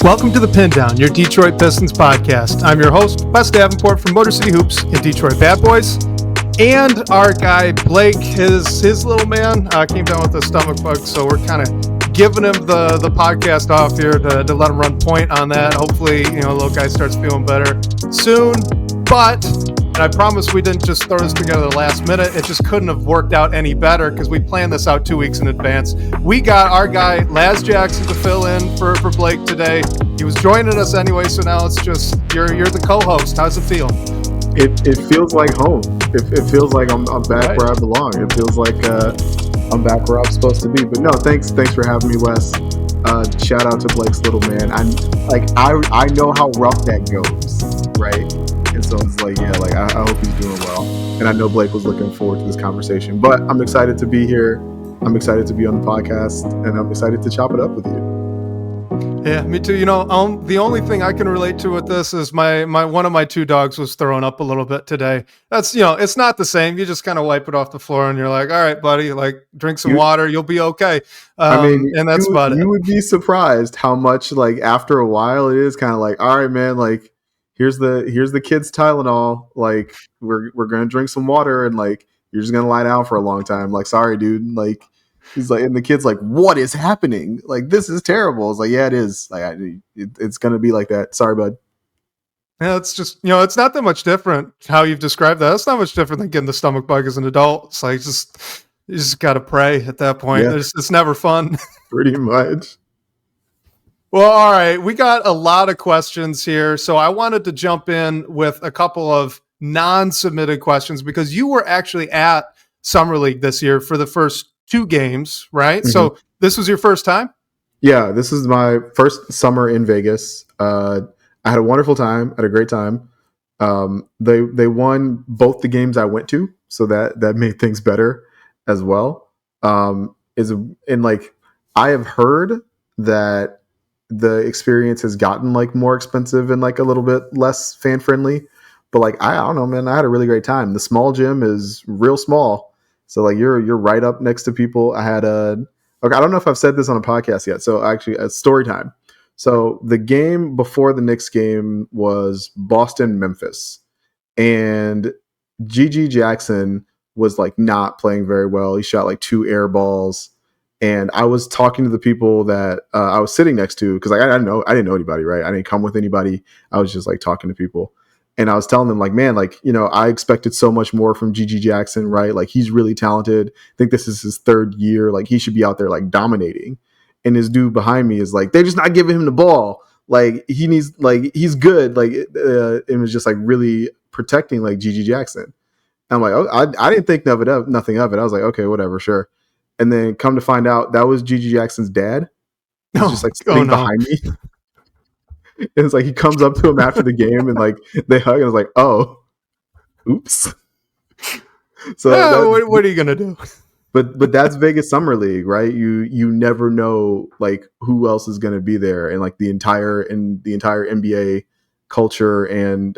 Welcome to the Pindown, your Detroit Pistons podcast. I'm your host, Wes Davenport from Motor City Hoops and Detroit Bad Boys. And our guy, Blake, his little man came down with a stomach bug, so we're kind of giving him the podcast off here to let him run point on that. Hopefully, the little guy starts feeling better soon. But, and I promise we didn't just throw this together last minute. It just couldn't have worked out any better because we planned this out 2 weeks in advance. We got our guy, Laz Jackson, to fill in for Blake today. He was joining us anyway, so now it's just, you're the co-host. How's it feel? It feels like home. It feels like I'm back right where I belong. It feels like I'm back where I'm supposed to be. But no, thanks for having me, Wes. Shout out to Blake's little man. I know how rough that goes, right? And so it's like, I hope he's doing well. And I know Blake was looking forward to this conversation. But I'm excited to be here. I'm excited to be on the podcast, and I'm excited to chop it up with you. Yeah, me too. The only thing I can relate to with this is my one of my two dogs was throwing up a little bit today. That's, it's not the same. You just kind of wipe it off the floor and you're like, all right, buddy, drink some water. You'll be okay. And that's about it. You would be surprised how much, after a while, it is kind of like, all right, man, here's the kids' Tylenol. We're going to drink some water and you're just going to lie down for a long time. Sorry, dude. He's like, and the kid's like, what is happening? This is terrible. It's like, yeah, it is. It's going to be like that. Sorry, bud. Yeah, it's just, it's not that much different how you've described that. It's not much different than getting the stomach bug as an adult. It's like, you just got to pray at that point. Yeah. It's never fun. Pretty much. Well, all right. We got a lot of questions here. So I wanted to jump in with a couple of non-submitted questions because you were actually at Summer League this year for the first 2 games, right? Mm-hmm. So this was your first time? Yeah, this is my first summer in Vegas. I had a wonderful time, had a great time. They won both the games I went to, so that made things better as well. I have heard that the experience has gotten more expensive and a little bit less fan friendly, but I don't know, man. I had a really great time. The small gym is real small. So you're right up next to people. I had I don't know if I've said this on a podcast yet. So actually, a story time. So the game before the Knicks game was Boston-Memphis, and G.G. Jackson was not playing very well. He shot 2 air balls, and I was talking to the people that I was sitting next to because I didn't know anybody, right? I didn't come with anybody. I was just talking to people. And I was telling them man, I expected so much more from G.G. Jackson, right? He's really talented. I think this is his 3rd year. He should be out there dominating. And this dude behind me is they're just not giving him the ball. He needs, he's good. It was just really protecting G.G. Jackson. And I'm like, oh, I didn't think nothing of it. I was like, okay, whatever, sure. And then come to find out that was G.G. Jackson's dad. He's just sitting behind me. And it's he comes up to him after the game and they hug and it's like, oh, oops. So what are you gonna do? But that's Vegas Summer League, right? You never know who else is gonna be there, and the entire NBA culture and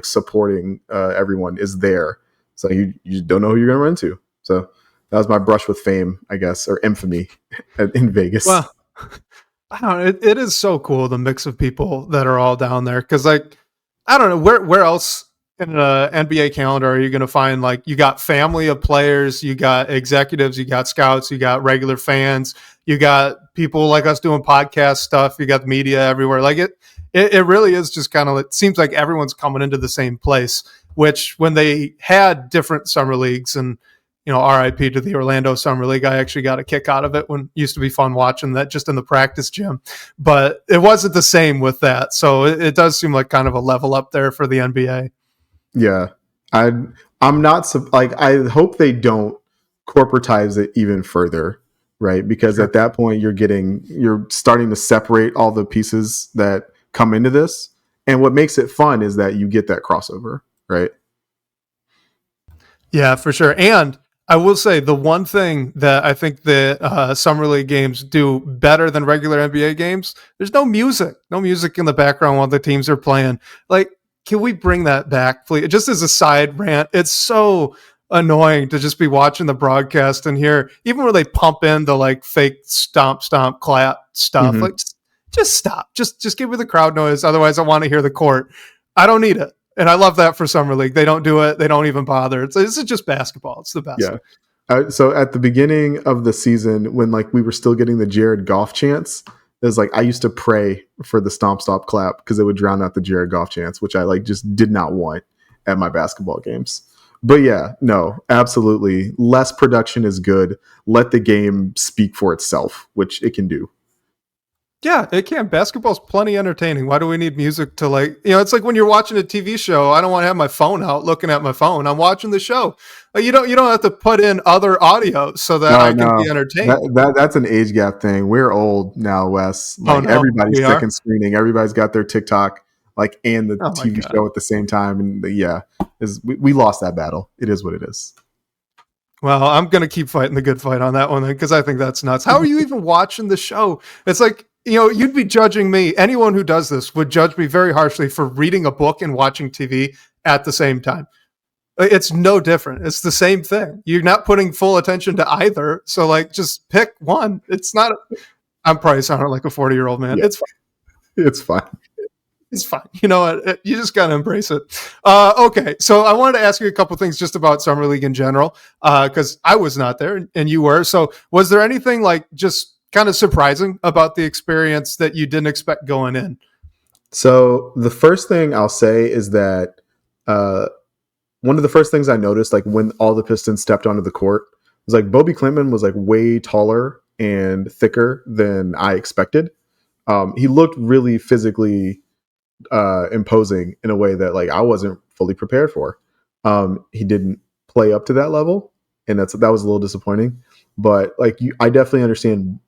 supporting everyone is there. So you don't know who you're gonna run into. So that was my brush with fame, I guess, or infamy in Vegas. Well, I don't know. It is so cool, the mix of people that are all down there. Because, I don't know, where else in an NBA calendar are you going to find, you got family of players, you got executives, you got scouts, you got regular fans, you got people like us doing podcast stuff, you got the media everywhere. It really is just kind of, it seems like everyone's coming into the same place, which when they had different summer leagues and, RIP to the Orlando Summer League. I actually got a kick out of it when it used to be fun watching that just in the practice gym, but it wasn't the same with that. So it does seem like kind of a level up there for the NBA. Yeah. I'm not I hope they don't corporatize it even further, right? Because sure. At that point you're starting to separate all the pieces that come into this. And what makes it fun is that you get that crossover, right? Yeah, for sure. And I will say the one thing that I think the Summer League games do better than regular NBA games, there's no music in the background while the teams are playing. Can we bring that back, please? Just as a side rant, it's so annoying to just be watching the broadcast and hear, even where they pump in the fake stomp, clap stuff. Mm-hmm. just stop. Just give me the crowd noise. Otherwise, I want to hear the court. I don't need it. And I love that for Summer League. They don't do it. They don't even bother. This is just basketball. It's the best. Yeah. So at the beginning of the season, when like we were still getting the Jared Goff chants, it was like I used to pray for the stomp stop clap because it would drown out the Jared Goff chants, which I like just did not want at my basketball games. But yeah, no, absolutely. Less production is good. Let the game speak for itself, which it can do. Yeah, it can. Basketball's plenty entertaining. Why do we need music to it's like when you're watching a TV show, I don't want to have my phone out looking at my phone. I'm watching the show. You don't have to put in other audio so that I can be entertained. That's an age gap thing. We're old now, Wes. Like everybody's second screening. Everybody's got their TikTok and the TV show at the same time. And we lost that battle. It is what it is. Well, I'm going to keep fighting the good fight on that one because I think that's nuts. How are you even watching the show? It's like, you'd be judging me. Anyone who does this would judge me very harshly for reading a book and watching TV at the same time. It's no different. It's the same thing. You're not putting full attention to either. So just pick one. It's not, I'm probably sounding like a 40-year-old man. Yeah. It's fine. It's fine. It's fine. You know what? You just got to embrace it. Okay. So I wanted to ask you a couple things just about Summer League in general, because I was not there and you were. So was there anything just kind of surprising about the experience that you didn't expect going in? So the first thing I'll say is that one of the first things I noticed, when all the Pistons stepped onto the court, was Bobby Klintman was way taller and thicker than I expected. He looked really physically imposing in a way that I wasn't fully prepared for. He didn't play up to that level, and that was a little disappointing. But I definitely understand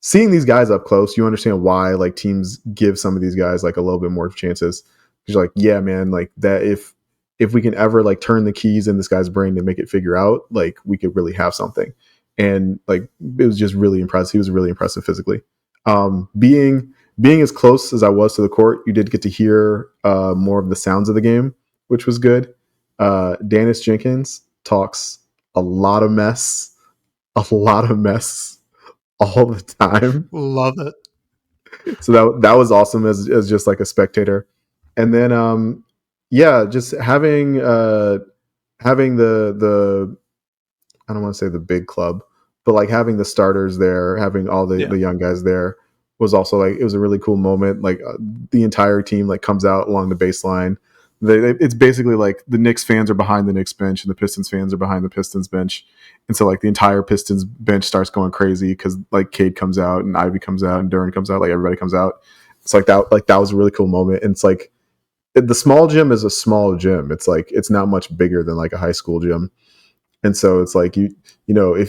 seeing these guys up close. You understand why teams give some of these guys a little bit more chances. You're yeah, man, that if we can ever turn the keys in this guy's brain to make it figure out, we could really have something. And it was just really impressive. He was really impressive physically. Being as close as I was to the court, you did get to hear more of the sounds of the game, which was good. Dennis Jenkins talks a lot of mess all the time. Love it. So that was awesome as just a spectator. And then just having the I don't want to say the big club, but having the starters there, having all the young guys there was also it was a really cool moment. The entire team comes out along the baseline. It's basically the Knicks fans are behind the Knicks bench and the Pistons fans are behind the Pistons bench. And so the entire Pistons bench starts going crazy because Cade comes out and Ivey comes out and Duren comes out, everybody comes out. It's that was a really cool moment. And it's the small gym is a small gym. It's it's not much bigger than a high school gym. And so it's if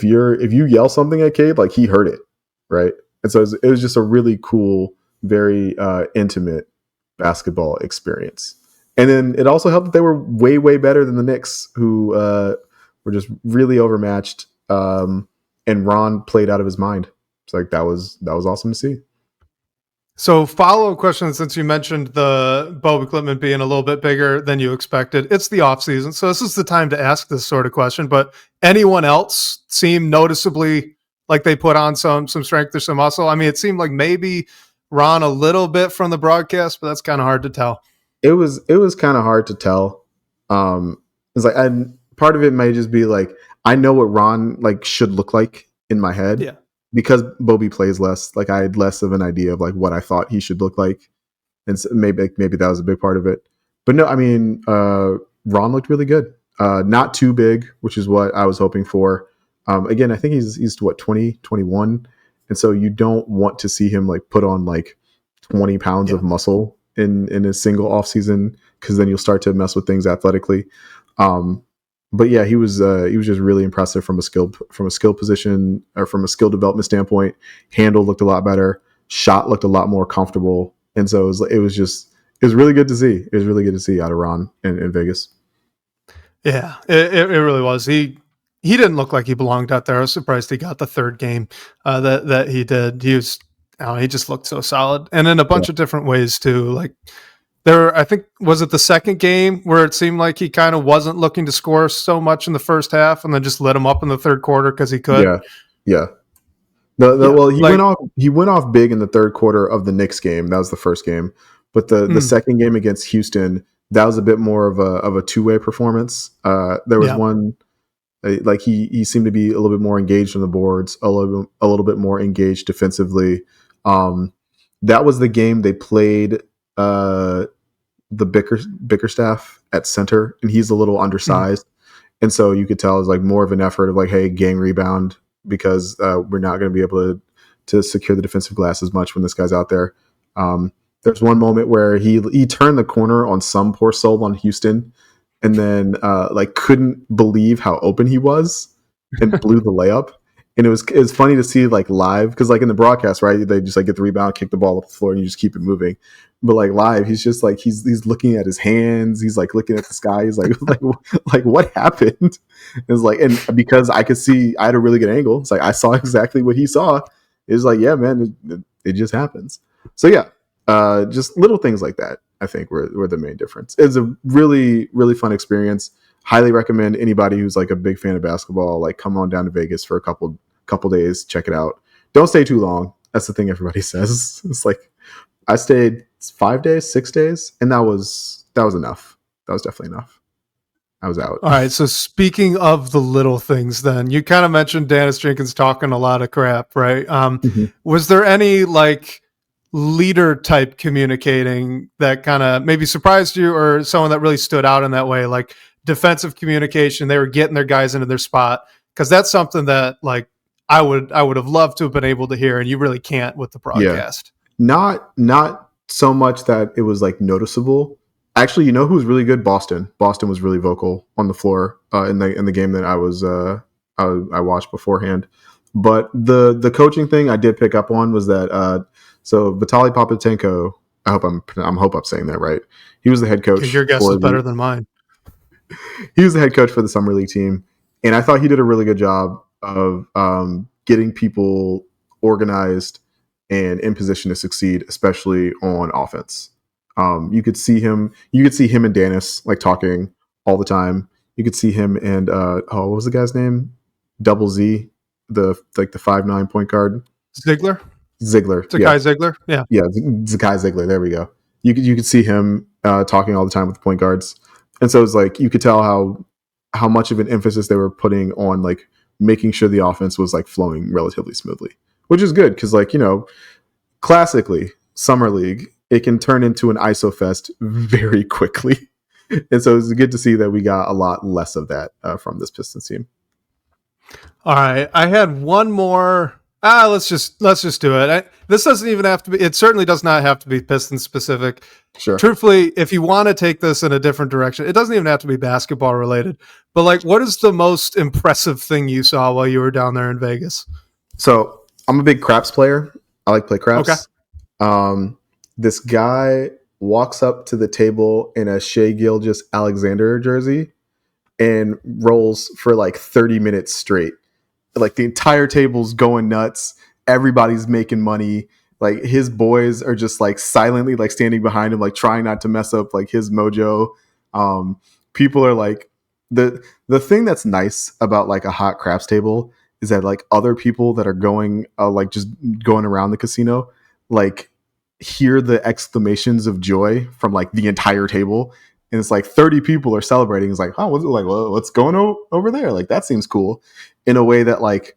you yell something at Cade, he heard it, right? And so it was just a really cool, very intimate basketball experience. And then it also helped that they were way, way better than the Knicks, who were just really overmatched. And Ron played out of his mind. It's that was awesome to see. So follow-up question, since you mentioned the Bobby Klintman being a little bit bigger than you expected. It's the offseason, so this is the time to ask this sort of question. But anyone else seem noticeably they put on some strength or some muscle? I mean, it seemed maybe Ron a little bit from the broadcast, but that's kind of hard to tell. It was kind of hard to tell. It's part of it may just be I know what Ron should look like in my head. Yeah. Because Bobby plays less, I had less of an idea of what I thought he should look like, and so maybe that was a big part of it. But no, I mean, Ron looked really good. Not too big, which is what I was hoping for. Again, I think he's 20, 21, and so you don't want to see him put on 20 pounds of muscle in a single off season, because then you'll start to mess with things athletically. But yeah, he was just really impressive from a skill position, or from a skill development standpoint. Handle looked a lot better. Shot looked a lot more comfortable, and so it was really good to see. It was really good to see out of Ron in Vegas. Yeah, it really was. He didn't look like he belonged out there. I was surprised he got the third game that he did. He just looked so solid, and in a bunch of different ways too. I think, was it the second game where it seemed like he kind of wasn't looking to score so much in the first half, and then just lit him up in the third quarter because he could? Yeah. Yeah, Well, like he went off big in the third quarter of the Knicks game. That was the first game, but the mm, second game against Houston, that was a bit more of a two-way performance. There was yeah, one like he seemed to be a little bit more engaged on the boards, a little bit more engaged defensively. Um, that was the game they played the Bickerstaff at center, and he's a little mm, undersized, and so you could tell it was like more of an effort of like, hey, gang rebound because we're not going to be able to secure the defensive glass as much when this guy's out there. There's one moment where he turned the corner on some poor soul on Houston, and then like couldn't believe how open he was and blew the layup. And it was funny to see like live because like in the broadcast, right? They just like get the rebound, kick the ball up the floor, and you just keep it moving. But like live, he's just like he's looking at his hands, he's like looking at the sky, he's like like what happened? It's like, and because I could see, I had a really good angle. It's like I saw exactly what he saw. It's like, yeah, man, it just happens. So yeah, just little things like that. I think were the main difference. It's a really really fun experience. Highly recommend anybody who's like a big fan of basketball, like come on down to Vegas for a couple days, check it out. Don't stay too long. That's the thing everybody says. It's like I stayed 5 days, 6 days, and that was enough. That was definitely enough. I was out. all right. So speaking of the little things, then you kind of mentioned Dennis Jenkins talking a lot of crap, right? Mhm. Was there any like leader type communicating that kind of maybe surprised you, or someone that really stood out in that way, like defensive communication? They were getting their guys into their spot, because that's something that like I would have loved to have been able to hear, and you really can't with the Yeah, broadcast. not so much that it was like noticeable. Actually, you know who was really good? Boston. Boston was really vocal on the floor in the game that I watched beforehand. But the coaching thing I did pick up on was that so Vitaly Papatenko. I hope I'm saying that right. He was the head Yeah, coach your guess for is the better than mine. he was the head coach for the summer league team, and I thought he did a really good job of getting people organized and in position to succeed, especially on offense. You could see him. You could see him and Dennis like talking all the time. You could see him and what was the guy's name? Double Z, the like the 5'9" point guard. Ziegler, Ziegler. Yeah, Zakai Ziegler. Yeah. yeah, Zakai Ziegler. There we go. You could see him talking all the time with the point guards, and so it's like you could tell how much of an emphasis they were putting on like making sure the offense was like flowing relatively smoothly, which is good because like classically summer league it can turn into an ISO fest very quickly, and so it's good to see that we got a lot less of that from this Pistons team. All right, I had one more. Let's just do it. This doesn't even have to be. It certainly does not have to be Pistons specific. Sure. Truthfully, if you want to take this in a different direction, it doesn't even have to be basketball related. But like, what is the most impressive thing you saw while you were down there in Vegas? So I'm a big craps player. I like play Okay, craps. Um, this guy walks up to the table in a Shea Gilgeous Alexander jersey and rolls for like 30 minutes straight. Like the entire table's going nuts. Everybody's making money. Like his boys are just like silently like standing behind him, like trying not to mess up like his mojo. People are like the thing that's nice about like a hot craps table is that like other people that are going like just going around the casino like hear the exclamations of joy from like the entire table, and it's like 30 people are celebrating. It's like, oh, what's going over there? Like that seems cool, in a way that like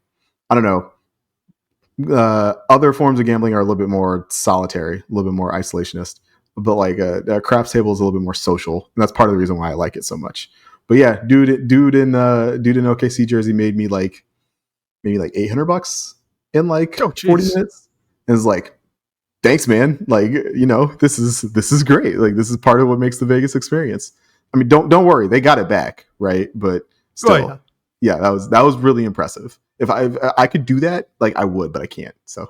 I don't know. Other forms of gambling are a little bit more solitary, a little bit more isolationist, but like a craps table is a little bit more social, and that's part of the reason why I like it so much. But yeah, dude in OKC jersey made me like maybe like $800 in like oh 40 jeez. minutes, and it's like, thanks, man. Like this is great. Like this is part of what makes the Vegas experience. I mean, don't worry, they got it back, right? But Oh still, yeah. yeah, that was really impressive. If I could do that, like I would, but I can't. So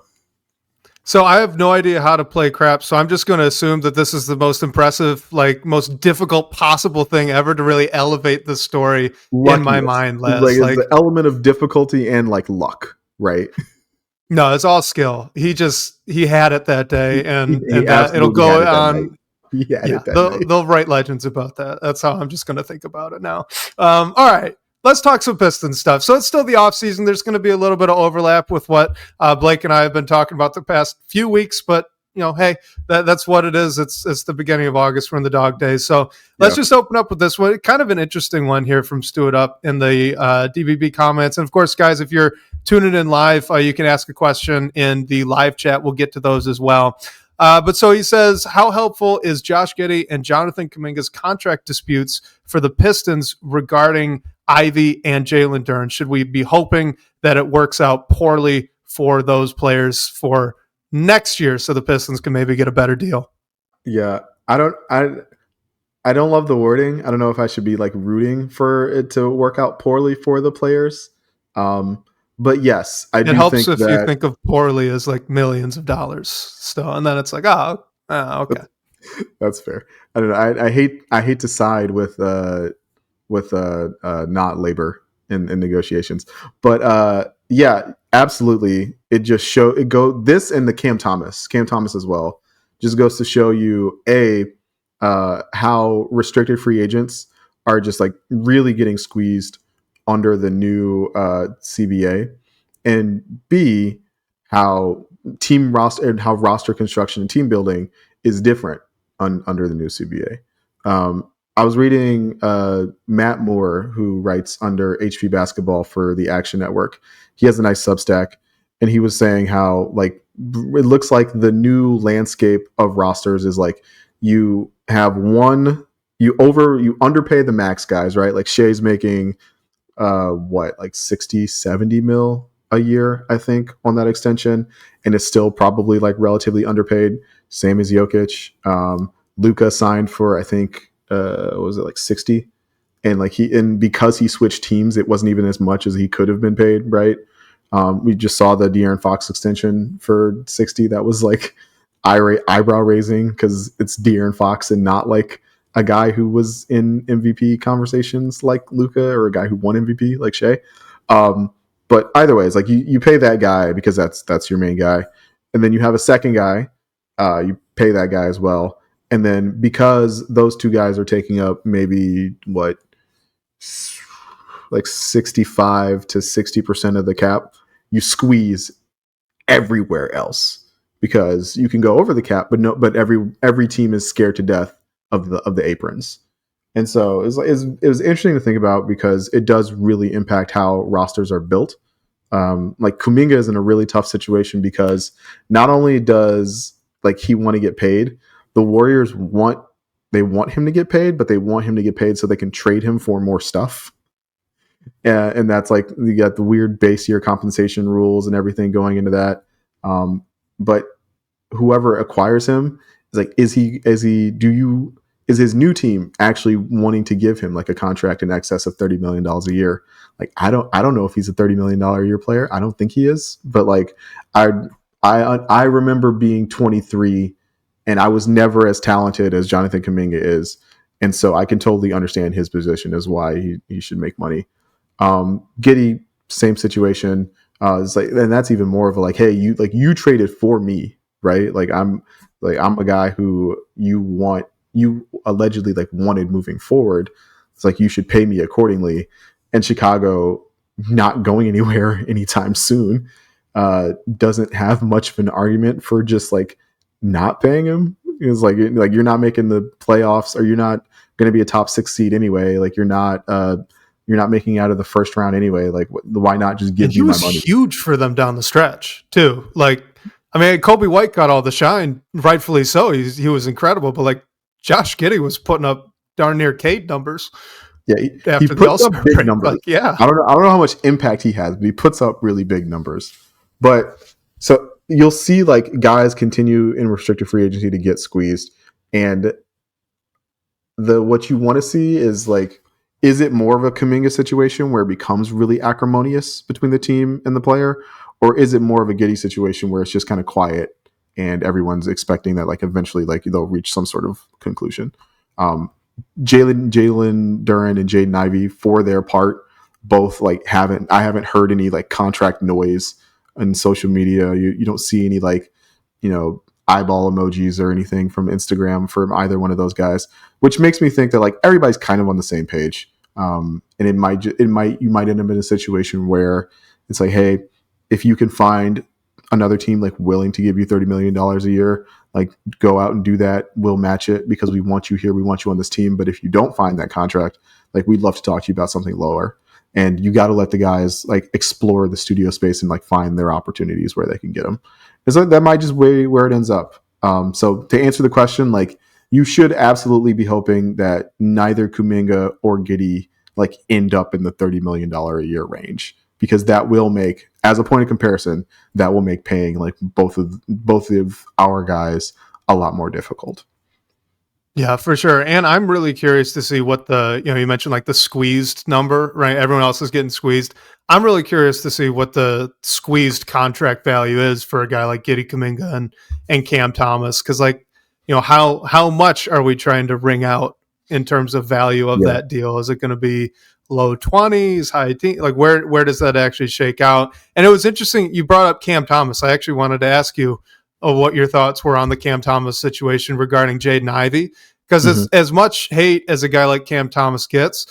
So I have no idea how to play craps, so I'm just going to assume that this is the most impressive, like most difficult possible thing ever to really elevate the story in my luckiness, mind, like, Les. is the Like, element of difficulty and like luck, right? no, it's all skill. He had it that day, He and that it'll absolutely go had it that night. on. He had Yeah, it that night. they'll write legends about that. That's how I'm just going to think about it now. All right. let's talk some Pistons stuff. So it's still the offseason. There's going to be a little bit of overlap with what Blake and I have been talking about the past few weeks, but hey, that's what it is. It's the beginning of August. We're in the dog days. So let's just open up with this one. Kind of an interesting one here from Stuart Up in the DBB comments. And of course, guys, if you're tuning in live, you can ask a question in the live chat. We'll get to those as well. But so he says, how helpful is Josh Giddey and Jonathan Kuminga's contract disputes for the Pistons regarding Ivey and Jalen Duren? Should we be hoping that it works out poorly for those players for next year so the Pistons can maybe get a better deal? Yeah, I don't love the wording. I don't know if I should be like rooting for it to work out poorly for the players. But yes, I do think it helps if you think of poorly as like millions of dollars still, and then it's like, okay, that's fair. I don't know. I hate to side with not labor in negotiations, but yeah, absolutely. It just this and the Cam Thomas as well just goes to show you how restricted free agents are just like really getting squeezed under the new CBA, and B, how team roster and how roster construction and team building is different under the new CBA. I was reading Matt Moore, who writes under HP Basketball for the Action Network. He has a nice Substack, and he was saying how like it looks like the new landscape of rosters is like you have you underpay the max guys, right? Like Shea's making like 60, 70 mil a year, I think, on that extension, and it's still probably like relatively underpaid. Same as Jokic. Luka signed for, I think, was it like 60? And like because he switched teams, it wasn't even as much as he could have been paid, right? We just saw the De'Aaron Fox extension for 60. That was like eyebrow raising because it's De'Aaron Fox and not like a guy who was in MVP conversations like Luka or a guy who won MVP like Shea. But either way, it's like you pay that guy because that's your main guy. And then you have a second guy, you pay that guy as well. And then because those two guys are taking up maybe like 65 to 60% of the cap, you squeeze everywhere else because you can go over the cap, but every team is scared to death of the aprons. And so it was interesting to think about because it does really impact how rosters are built. Like Kuminga is in a really tough situation because not only does like he want to get paid, the Warriors want him to get paid, but they want him to get paid so they can trade him for more stuff. And that's like you got the weird base year compensation rules and everything going into that. But whoever acquires him is like, is his new team actually wanting to give him like a contract in excess of $30 million a year? Like, I don't know if he's a $30 million a year player. I don't think he is, but like, I remember being 23 and I was never as talented as Jonathan Kuminga is. And so I can totally understand his position as why he should make money. Giddey, same situation. It's like, and that's even more of a like, hey, you traded for me, right? Like I'm a guy who you allegedly like wanted moving forward. It's like you should pay me accordingly. And Chicago not going anywhere anytime soon doesn't have much of an argument for just like not paying him. It's like you're not making the playoffs, or you're not going to be a top 6 seed anyway. Like you're not making out of the first round anyway. Like why not just give me my money? He was huge for them down the stretch too. Like, I mean, Kobe White got all the shine, rightfully so. He was incredible, but like Josh Giddey was putting up darn near Cade numbers. Yeah, he puts up big numbers. Like, yeah, I don't know how much impact he has, but he puts up really big numbers. But so you'll see like guys continue in restricted free agency to get squeezed, and what you want to see is like, is it more of a Kuminga situation where it becomes really acrimonious between the team and the player, or is it more of a Giddey situation where it's just kind of quiet and everyone's expecting that like eventually like they'll reach some sort of conclusion? Jalen, Duren, and Jaden Ivey, for their part, both like I haven't heard any like contract noise on social media. You don't see any like, eyeball emojis or anything from Instagram from either one of those guys, which makes me think that like everybody's kind of on the same page. And you might end up in a situation where it's like, hey, if you can find another team like willing to give you $30 million a year, like go out and do that. We'll match it because we want you here. We want you on this team. But if you don't find that contract, like we'd love to talk to you about something lower. And you got to let the guys like explore the studio space and like find their opportunities where they can get them. And so that might just be where it ends up. So to answer the question, like you should absolutely be hoping that neither Kuminga or Giddey like end up in the $30 million a year range, because that will make, as a point of comparison, that will make paying like both of our guys a lot more difficult. Yeah, for sure. And I'm really curious to see what you mentioned like the squeezed number, right? Everyone else is getting squeezed. I'm really curious to see what the squeezed contract value is for a guy like Giddey Kuminga and Cam Thomas. Cause like, how much are we trying to wring out in terms of value of that deal? Is it going to be low 20s, high teens? Like where does that actually shake out? And it was interesting. You brought up Cam Thomas. I actually wanted to ask you what your thoughts were on the Cam Thomas situation regarding Jaden Ivey. Because as much hate as a guy like Cam Thomas gets,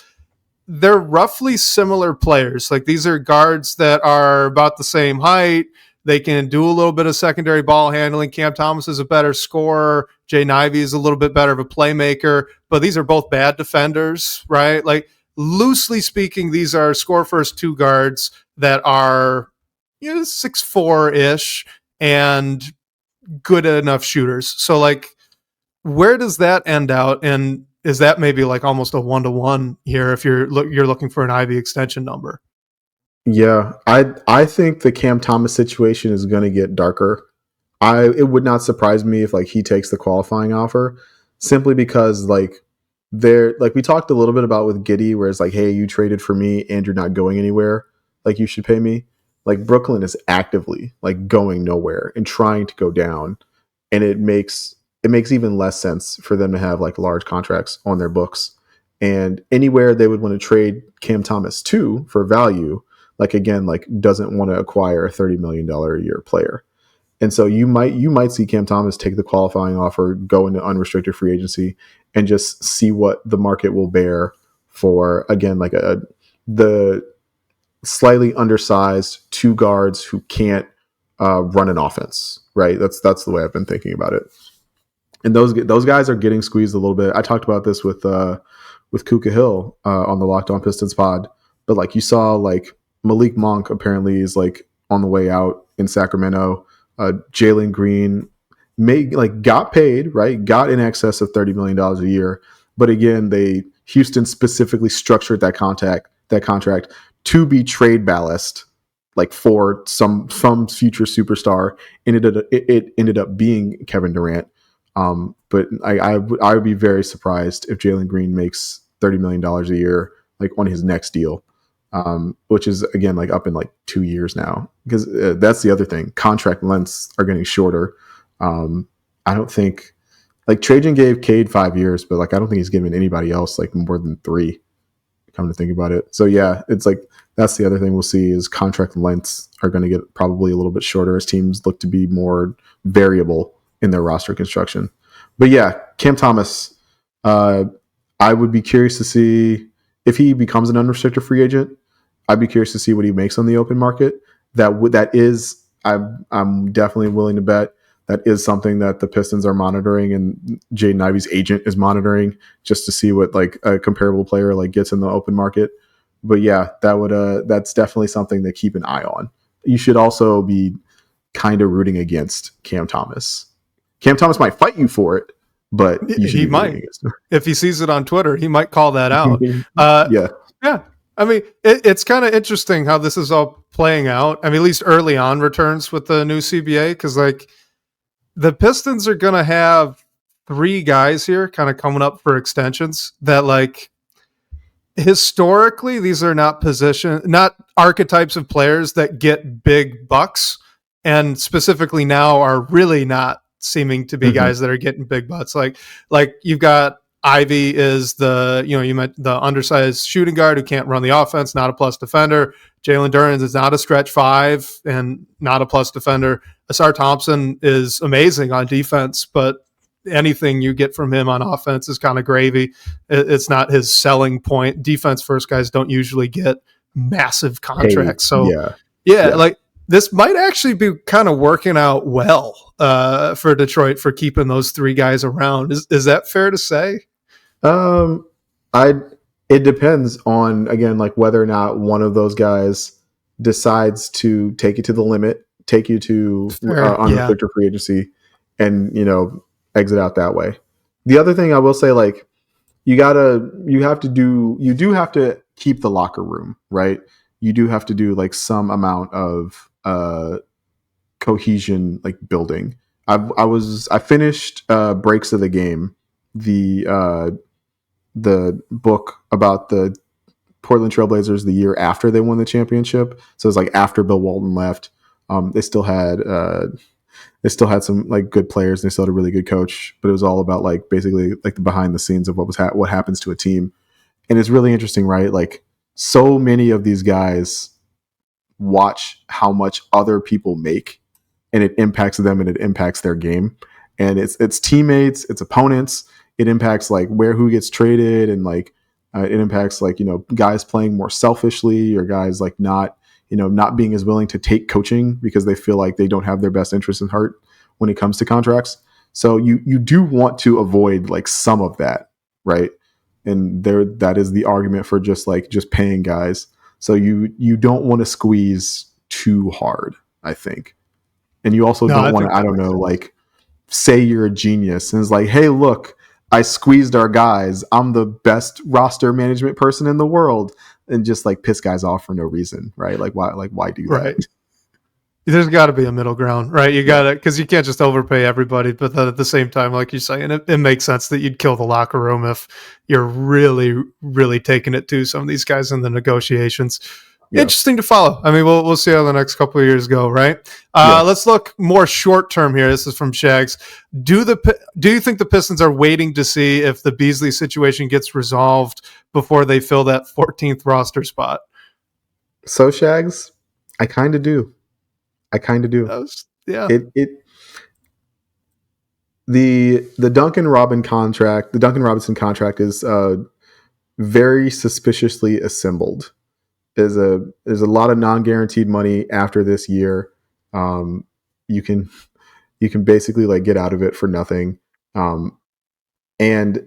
they're roughly similar players. Like these are guards that are about the same height. They can do a little bit of secondary ball handling. Cam Thomas is a better scorer. Jaden Ivey is a little bit better of a playmaker. But these are both bad defenders, right? Like loosely speaking, these are score first two guards that are 6'4" and good enough shooters. So like, where does that end out? And is that maybe like almost a 1-to-1 here if you're looking for an Ivy extension number? Yeah, I think the Cam Thomas situation is going to get darker. It would not surprise me if like he takes the qualifying offer, simply because like we talked a little bit about with Giddey, where it's like, hey, you traded for me and you're not going anywhere, like you should pay me. Like Brooklyn is actively like going nowhere and trying to go down, and it makes even less sense for them to have like large contracts on their books. And anywhere they would want to trade Cam Thomas to for value, like again, like doesn't want to acquire a $30 million a year player. And so you might see Cam Thomas take the qualifying offer, go into unrestricted free agency, and just see what the market will bear for, again, like the slightly undersized two guards who can't run an offense, right? That's the way I've been thinking about it. And those guys are getting squeezed a little bit. I talked about this with Kuka Hill on the Locked On Pistons pod, but like you saw, like Malik Monk apparently is like on the way out in Sacramento. Jalen Green got paid, right? Got in excess of $30 million a year, but again, Houston specifically structured that contract to be trade ballast, like for some future superstar, and it ended up being Kevin Durant. But I would be very surprised if Jalen Green makes $30 million a year, like on his next deal, which is again like up in like 2 years now, because that's the other thing. Contract lengths are getting shorter. I don't think like Trajan gave Cade 5 years, but like I don't think he's given anybody else like more than 3. Come to think about it, so yeah, it's like that's the other thing we'll see is contract lengths are going to get probably a little bit shorter as teams look to be more variable in their roster construction. But yeah, Cam Thomas, I would be curious to see if he becomes an unrestricted free agent. I'd be curious to see what he makes on the open market. I'm definitely willing to bet that is something that the Pistons are monitoring, and Jaden Ivey's agent is monitoring, just to see what like a comparable player like gets in the open market. But yeah, that's definitely something to keep an eye on. You should also be kind of rooting against Cam Thomas. Cam Thomas might fight you for it, but he might. If he sees it on Twitter, he might call that out. Yeah. I mean, it's kind of interesting how this is all playing out. I mean, at least early on returns with the new CBA, because like the Pistons are going to have 3 guys here kind of coming up for extensions that like historically, these are not archetypes of players that get big bucks, and specifically now are really not seeming to be guys that are getting big butts. Like you've got Ivey is you meant the undersized shooting guard who can't run the offense, not a plus defender. Jalen Duren is not a stretch 5 and not a plus defender. Asar Thompson is amazing on defense, but anything you get from him on offense is kind of gravy. It's not his selling point. Defense first guys don't usually get massive contracts. So yeah, like this might actually be kind of working out well for Detroit for keeping those three guys around. Is that fair to say? I it depends on, again, like whether or not one of those guys decides to take you to the limit, take you to unrestricted free agency, and exit out that way. The other thing I will say, like you do have to keep the locker room, right? You do have to do like some amount of cohesion, like building. I finished Breaks of the Game, the book about the Portland Trailblazers the year after they won the championship. So it was like after Bill Walton left. They still had some like good players, and they still had a really good coach, but it was all about like basically like the behind the scenes of what happens to a team. And it's really interesting, right? Like so many of these guys watch how much other people make, and it impacts them and it impacts their game. And it's teammates, it's opponents. It impacts like who gets traded, and like it impacts like guys playing more selfishly, or guys like not being as willing to take coaching because they feel like they don't have their best interest in heart when it comes to contracts. So you do want to avoid like some of that, right? And that is the argument for just paying guys. So you don't want to squeeze too hard, I think. And you also don't want to, I don't know, like say you're a genius and it's like, hey, look, I squeezed our guys. I'm the best roster management person in the world, and just like piss guys off for no reason, right? Like why do that? Right. There's got to be a middle ground, right? You got to, because you can't just overpay everybody, but then at the same time, like you're saying, it makes sense that you'd kill the locker room if you're really, really taking it to some of these guys in the negotiations. Yeah. Interesting to follow. I mean, we'll see how the next couple of years go, right? Let's look more short term here. This is from Shags. Do you think the Pistons are waiting to see if the Beasley situation gets resolved before they fill that 14th roster spot? So Shags, I kind of do. Yeah. The Duncan Robinson contract is very suspiciously assembled. There's a lot of non-guaranteed money after this year. You can basically like get out of it for nothing. And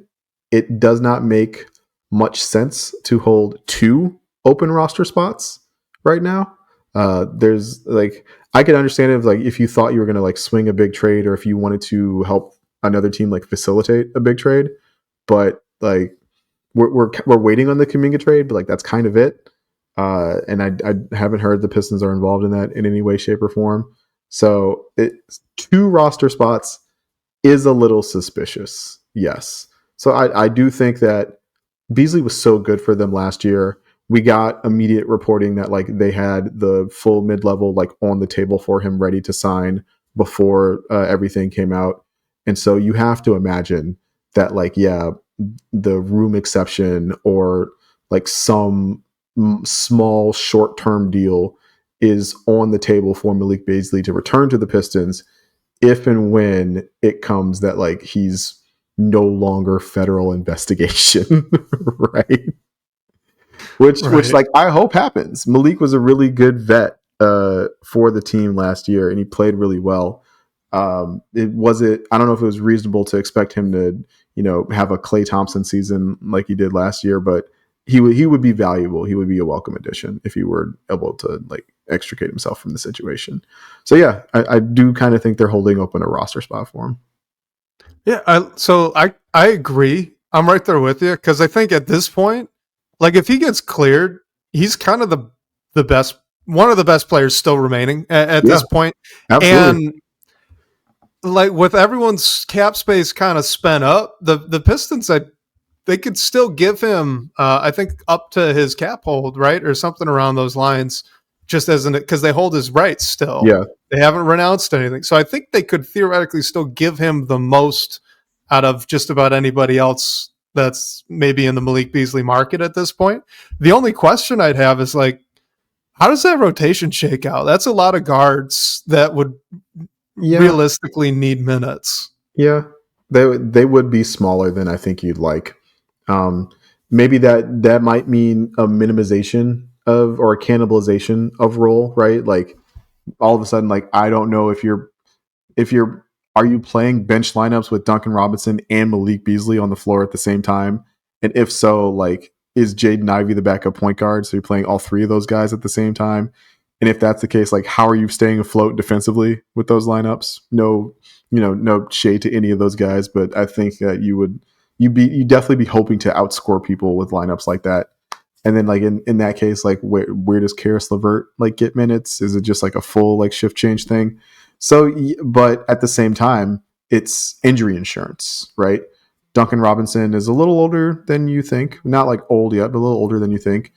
it does not make much sense to hold two open roster spots right now. There's like, I could understand if you thought you were going to like swing a big trade, or if you wanted to help another team like facilitate a big trade, but like we're waiting on the Kuminga trade, but like that's kind of it. And I haven't heard the Pistons are involved in that in any way, shape, or form. So two roster spots is a little suspicious. Yes. So I do think that Beasley was so good for them last year. We got immediate reporting that like they had the full mid-level like on the table for him, ready to sign before everything came out. And so you have to imagine that like, yeah, the room exception or like some small short-term deal is on the table for Malik Beasley to return to the Pistons if and when it comes that like he's no longer federal investigation, right? Which like I hope happens. Malik was a really good vet for the team last year, and he played really well. I don't know if it was reasonable to expect him to have a Klay Thompson season like he did last year, but he would be valuable. He would be a welcome addition if he were able to like extricate himself from the situation. So yeah, I do kind of think they're holding open a roster spot for him. Yeah, I agree. I'm right there with you, because I think at this point, like if he gets cleared, he's kind of the best, one of the best players still remaining at this point. Absolutely. And like with everyone's cap space kind of spent up, the Pistons, they could still give him, I think, up to his cap hold, right? Or something around those lines, just as because they hold his rights still. Yeah. They haven't renounced anything. So I think they could theoretically still give him the most out of just about anybody else that's maybe in the Malik Beasley market at this point. The only question I'd have is like, how does that rotation shake out? That's a lot of guards that would realistically need minutes. Yeah. They would be smaller than I think you'd like. Um, Maybe that might mean a minimization of or a cannibalization of role, right? Like all of a sudden, like I don't know if you're are you playing bench lineups with Duncan Robinson and Malik Beasley on the floor at the same time? And if so, like is Jaden Ivey the backup point guard? So you're playing all three of those guys at the same time. And if that's the case, like how are you staying afloat defensively with those lineups? No, no shade to any of those guys, but I think that you definitely be hoping to outscore people with lineups like that. And then like in that case, like where does Karis LeVert like get minutes? Is it just like a full like shift change thing? So, but at the same time, it's injury insurance, right? Duncan Robinson is a little older than you think, not like old yet, but a little older than you think.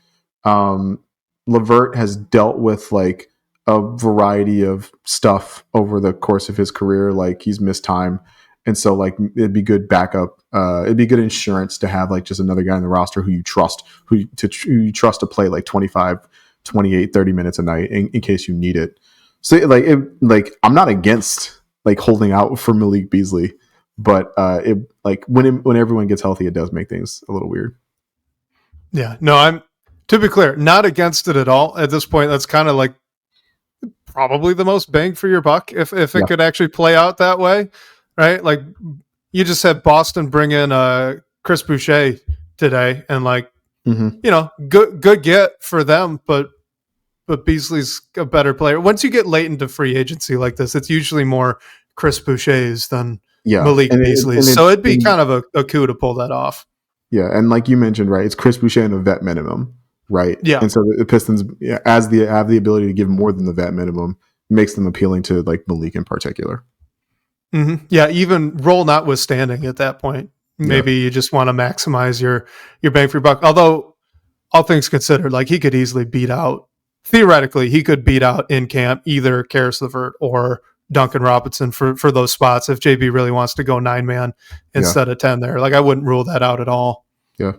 Um, LeVert has dealt with like a variety of stuff over the course of his career. Like he's missed time. And so like it'd be good backup. It'd be good insurance to have like just another guy in the roster who you trust, who you trust to play like 25, 28, 30 minutes a night in case you need it. So like I'm not against like holding out for Malik Beasley, but it like when everyone gets healthy, it does make things a little weird. Yeah, no, I'm to be clear, not against it at all. At this point, that's kind of like probably the most bang for your buck if it could actually play out that way, right? Like you just had Boston bring in Chris Boucher today, and like good get for them, but Beasley's a better player. Once you get late into free agency like this, it's usually more Chris Boucher's than Malik Beasley's. So it'd be kind of a coup to pull that off. Yeah, and like you mentioned, right, it's Chris Boucher and a vet minimum, right? Yeah. And so the Pistons, as they have the ability to give more than the vet minimum, makes them appealing to like Malik in particular. Mm-hmm. Yeah, even role notwithstanding at that point, maybe you just want to maximize your bang for your buck. Although, all things considered, like he could easily beat out, theoretically, he could beat out in camp either Karis LeVert or Duncan Robinson for those spots if JB really wants to go 9-man instead of 10 there. Like I wouldn't rule that out at all. Yeah.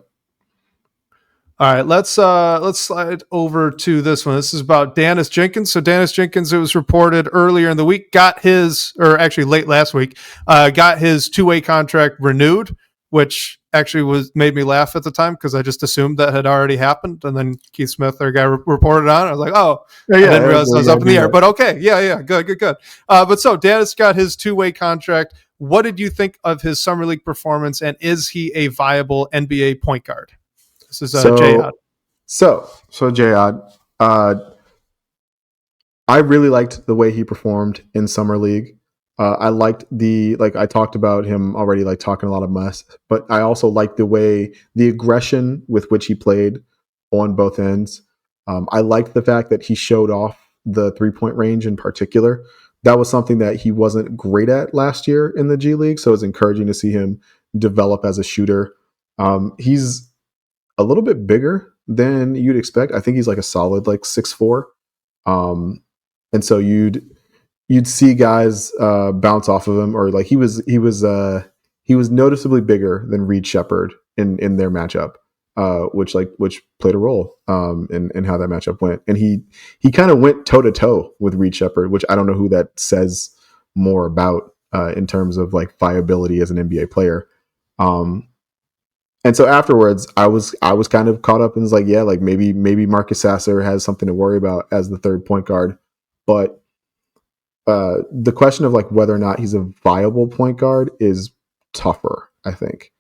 All right, let's slide over to this one. This is about Dennis Jenkins. So Dennis Jenkins, it was reported earlier in the week, actually late last week, got his 2-way contract renewed, which actually made me laugh at the time because I just assumed that had already happened. And then Keith Smith, our guy, reported on it. I was like, oh, I didn't realize I was up in the air. But okay, yeah, good. But so Dennis got his 2-way contract. What did you think of his summer league performance, and is he a viable NBA point guard? This is Jayad. So Jayad, I really liked the way he performed in summer league. I liked I talked about him already, like talking a lot of mess, but I also liked the aggression with which he played on both ends. I liked the fact that he showed off the 3-point range in particular. That was something that he wasn't great at last year in the G League, so it's encouraging to see him develop as a shooter. He's a little bit bigger than you'd expect. I think he's like a solid like 6'4". And so you'd see guys bounce off of him, or like he was noticeably bigger than Reed Shepherd in their matchup, which played a role in how that matchup went. And he kind of went toe to toe with Reed Shepherd, which I don't know who that says more about in terms of like viability as an NBA player. And so afterwards, I was kind of caught up and was like, yeah, like maybe Marcus Sasser has something to worry about as the third point guard. But the question of like whether or not he's a viable point guard is tougher, I think.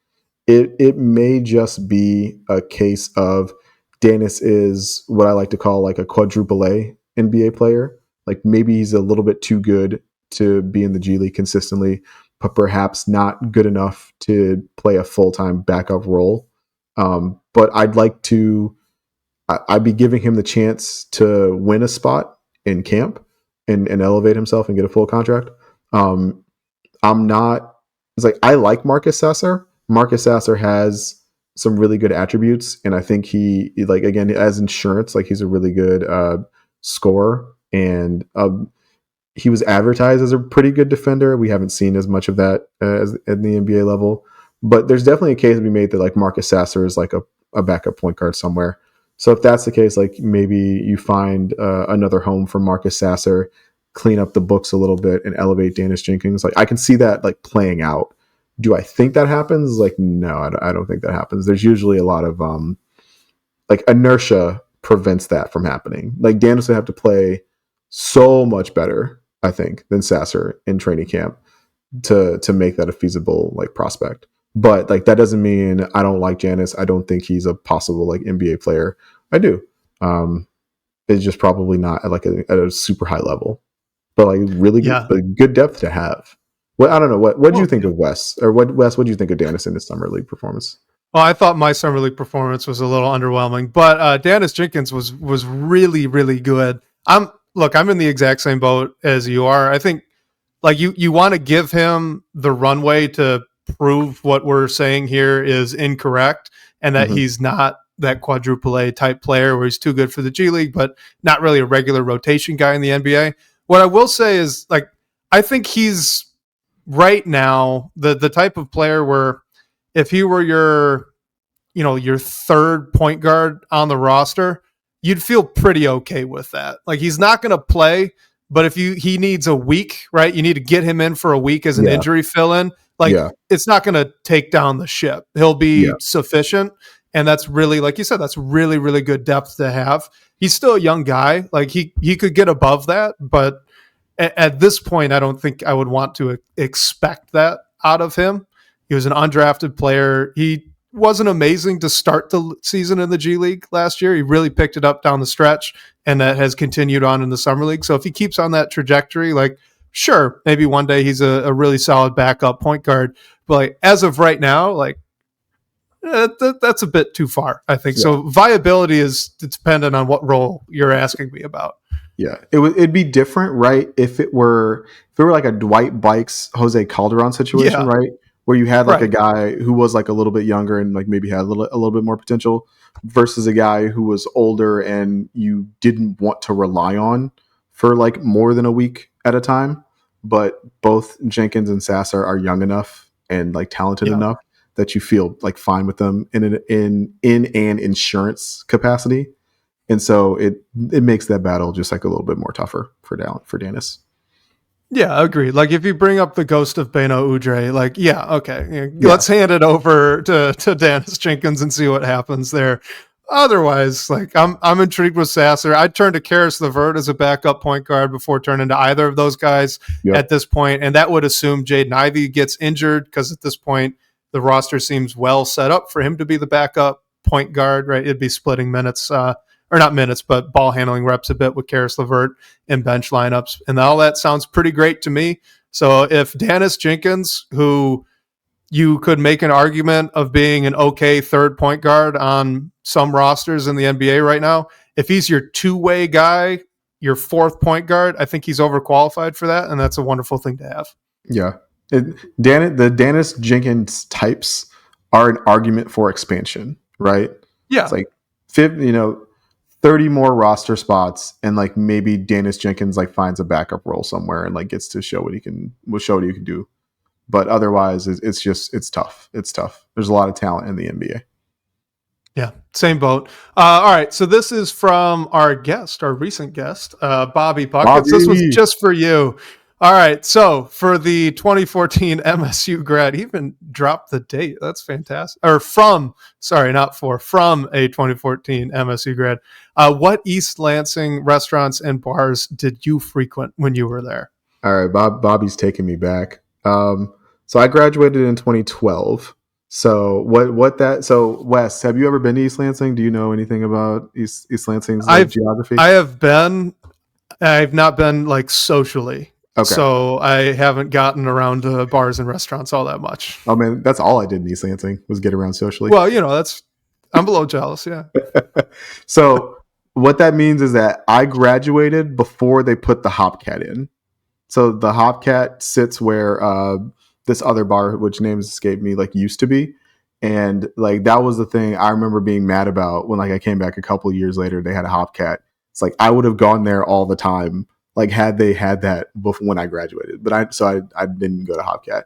It may just be a case of Dennis is what I like to call like a quadruple A NBA player. Like maybe he's a little bit too good to be in the G League consistently, but perhaps not good enough to play a full-time backup role. But I'd be giving him the chance to win a spot in camp and elevate himself and get a full contract. I like Marcus Sasser. Marcus Sasser has some really good attributes, and I think he like, again, as insurance, like he's a really good scorer, and he was advertised as a pretty good defender. We haven't seen as much of that as at the NBA level, but there's definitely a case to be made that like Marcus Sasser is like a backup point guard somewhere. So if that's the case, like maybe you find another home for Marcus Sasser, clean up the books a little bit, and elevate Dennis Jenkins. Like I can see that like playing out. Do I think that happens? Like, no, I don't think that happens. There's usually a lot of like inertia prevents that from happening. Like Danis would have to play so much better, I think, than Sasser in training camp to make that a feasible like prospect. But like that doesn't mean I don't like Janis. I don't think he's a possible like NBA player. I do. It's just probably not at like at a super high level, but like really good, Yeah. but good depth to have. Well, I don't know what do you Well, think of Wes, or what do you think of Danis in his summer league performance? well, I thought my summer league performance was a little underwhelming, but Dennis Jenkins was really really good. I'm in the exact same boat as you are. I think like you want to give him the runway to prove what we're saying here is incorrect and that Mm-hmm. he's not that quadruple A type player where he's too good for the G League, but not really a regular rotation guy in the NBA. What I will say is like I think he's right now the type of player where if he were your third point guard on the roster, you'd feel pretty okay with that. Like he's not going to play, but if he needs a week, right? You need to get him in for a week as an Yeah, injury fill in. Like yeah, it's not going to take down the ship. He'll yeah, be sufficient, and that's really like you said, that's really really good depth to have. He's still a young guy. Like he could get above that, but at this point, I don't think I would want to expect that out of him. He was an undrafted player. He wasn't amazing to start the season in the G League last year. He really picked it up down the stretch, and that has continued on in the summer league. So if he keeps on that trajectory, like sure, maybe one day he's a really solid backup point guard. But like, as of right now, like that's a bit too far, I think. yeah. So viability is dependent on what role you're asking me about. Yeah, it'd be different, right? If it were like a Dwight Bikes, Jose Calderon situation, Yeah, right? Where you had like a right. guy who was like a little bit younger and like maybe had a little bit more potential versus a guy who was older and you didn't want to rely on for like more than a week at a time. But both Jenkins and Sasser are young enough and like talented Yeah. enough that you feel like fine with them in an insurance capacity, and so it makes that battle just like a little bit more tougher for Danis. Yeah, I agree. Like if you bring up the ghost of Beno Udre, like yeah, okay, Yeah, let's hand it over to Dennis Jenkins and see what happens there. Otherwise, like I'm intrigued with Sasser. I'd turn to Karis LeVert as a backup point guard before turning to either of those guys yep, at this point, and that would assume Jaden Ivey gets injured because at this point the roster seems well set up for him to be the backup point guard. Right, it'd be splitting minutes. Or not minutes, but ball handling reps a bit with Karis LeVert in bench lineups. And all that sounds pretty great to me. So if Dennis Jenkins, who you could make an argument of being an okay third point guard on some rosters in the NBA right now, if he's your two-way guy, your fourth point guard, I think he's overqualified for that. And that's a wonderful thing to have. yeah. The Danis Jenkins types are an argument for expansion, right? It's Yeah. like 30 more roster spots, and like maybe Danis Jenkins like finds a backup role somewhere and like gets to show what he can do. But otherwise, it's tough. It's tough. There's a lot of talent in the NBA. Yeah, same boat. All right, so this is from our recent guest, Bobby Buckets. This one's Bobby, just for you. All right, so for the 2014 MSU grad, he even dropped the date. That's fantastic. Or from a 2014 MSU grad. What East Lansing restaurants and bars did you frequent when you were there? all right, Bobby's taking me back. So I graduated in 2012. So Wes, have you ever been to East Lansing? Do you know anything about East Lansing's like I've geography? I have been. I've not been like socially. Okay. So I haven't gotten around to bars and restaurants all that much. Oh man, that's all I did in East Lansing was get around socially. Well, I'm a little jealous. Yeah. So what that means is that I graduated before they put the Hopcat in. So the Hopcat sits where this other bar, which names escape me, like used to be, and like that was the thing I remember being mad about when like I came back a couple of years later. They had a Hopcat. It's like I would have gone there all the time, like had they had that before when I graduated. But I didn't go to Hopcat.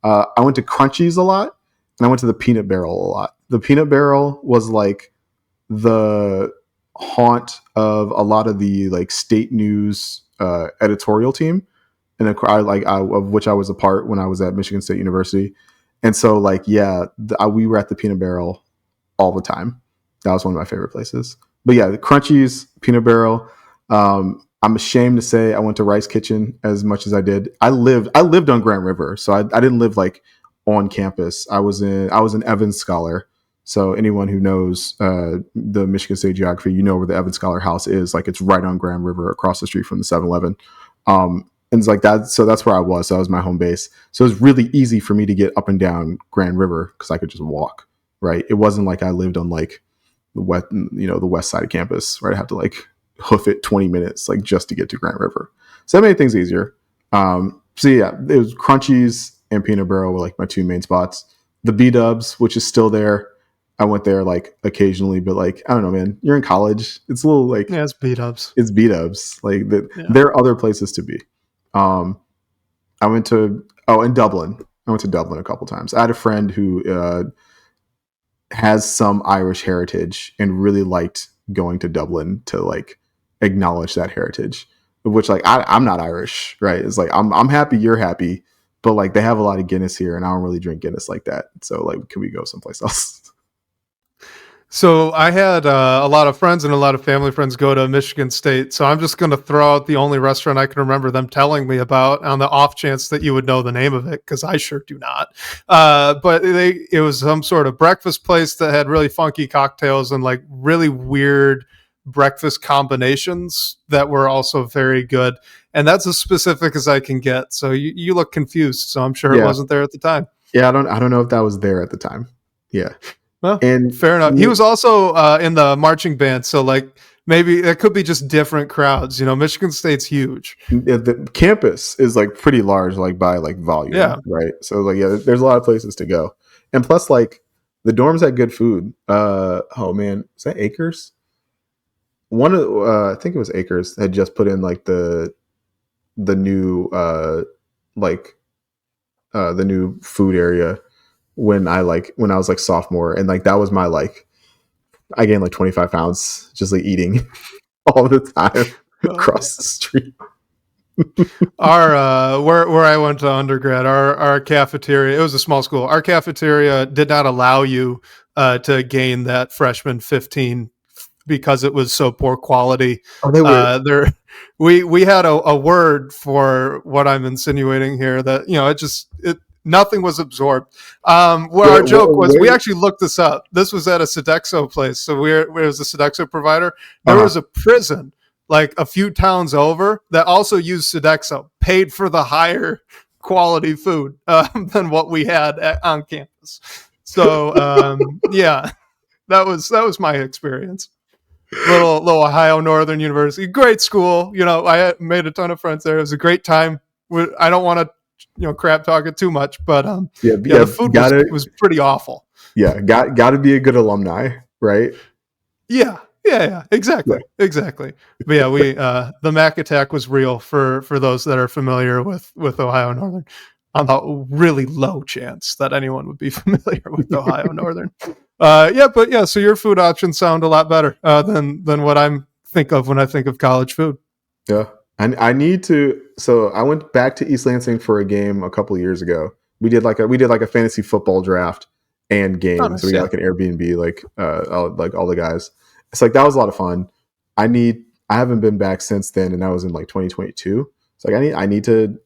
I went to Crunchies a lot, and I went to the Peanut Barrel a lot. The Peanut Barrel was like the haunt of a lot of the like state news editorial team, and of which I was a part when I was at Michigan State University. And so like we were at the Peanut Barrel all the time. That was one of my favorite places. But yeah, the Crunchies, Peanut Barrel. I'm ashamed to say I went to Rice Kitchen as much as I did. I lived on Grand River, so I didn't live like on campus. I was an Evans Scholar. So anyone who knows the Michigan State geography, you know where the Evans Scholar house is. Like it's right on Grand River, across the street from the 7-Eleven. And it's like that. So that's where I was. So that was my home base. So it was really easy for me to get up and down Grand River because I could just walk. Right. It wasn't like I lived on like the west side of campus, right? I have to like hoof it 20 minutes like just to get to Grand River. So that made things easier. So yeah, it was Crunchies and Peanut Barrel were like my two main spots. The B-Dubs, which is still there. I went there like occasionally, but like I don't know, man. You're in college. It's a little like Yeah, it's B-Dubs. It's B-Dubs. Like there are other places to be. I went to in Dublin. I went to Dublin a couple times. I had a friend who has some Irish heritage and really liked going to Dublin to like acknowledge that heritage. Which like I'm not Irish, right? It's like I'm happy you're happy, but like they have a lot of Guinness here, and I don't really drink Guinness like that. So like, can we go someplace else? So I had a lot of friends and a lot of family friends go to Michigan State. So I'm just going to throw out the only restaurant I can remember them telling me about on the off chance that you would know the name of it, because I sure do not. But it was some sort of breakfast place that had really funky cocktails and like really weird breakfast combinations that were also very good. And that's as specific as I can get. So you look confused. So I'm sure it wasn't there at the time. Yeah, I don't know if that was there at the time. Yeah. Well, and fair enough. He was also in the marching band, so like maybe it could be just different crowds. You know, Michigan State's huge. The campus is like pretty large, like by like volume, right? So like there's a lot of places to go, and plus like the dorms had good food. Oh man, is that Acres? One of I think it was Acres had just put in like the new the new food area. When I was like sophomore, and like that was my like I gained like 25 pounds just like eating all the time across the street. Our where I went to undergrad, our cafeteria, it was a small school. Our cafeteria did not allow you to gain that freshman 15 because it was so poor quality. Oh, they were. We had a word for what I'm insinuating here, that nothing was absorbed. Our joke was, we actually looked this up. This was at a Sodexo place. So it was a Sodexo provider. There was a prison like a few towns over that also used Sodexo, paid for the higher quality food than what we had on campus. So yeah, that was my experience. Little Ohio Northern University, great school. You know, I made a ton of friends there. It was a great time. I don't want to crap talk it too much, but the food was pretty awful. Yeah, got to be a good alumni, right? Yeah, exactly. But yeah, we the Mac attack was real for those that are familiar with Ohio Northern. On the really low chance that anyone would be familiar with Ohio Northern. So your food options sound a lot better than what I'm think of when I think of college food. Yeah. I need to. So I went back to East Lansing for a game a couple of years ago. We did like a fantasy football draft and game. So we got like an Airbnb, like all the guys. It's like that was a lot of fun. I haven't been back since then, and that was in like 2022. So like I need to.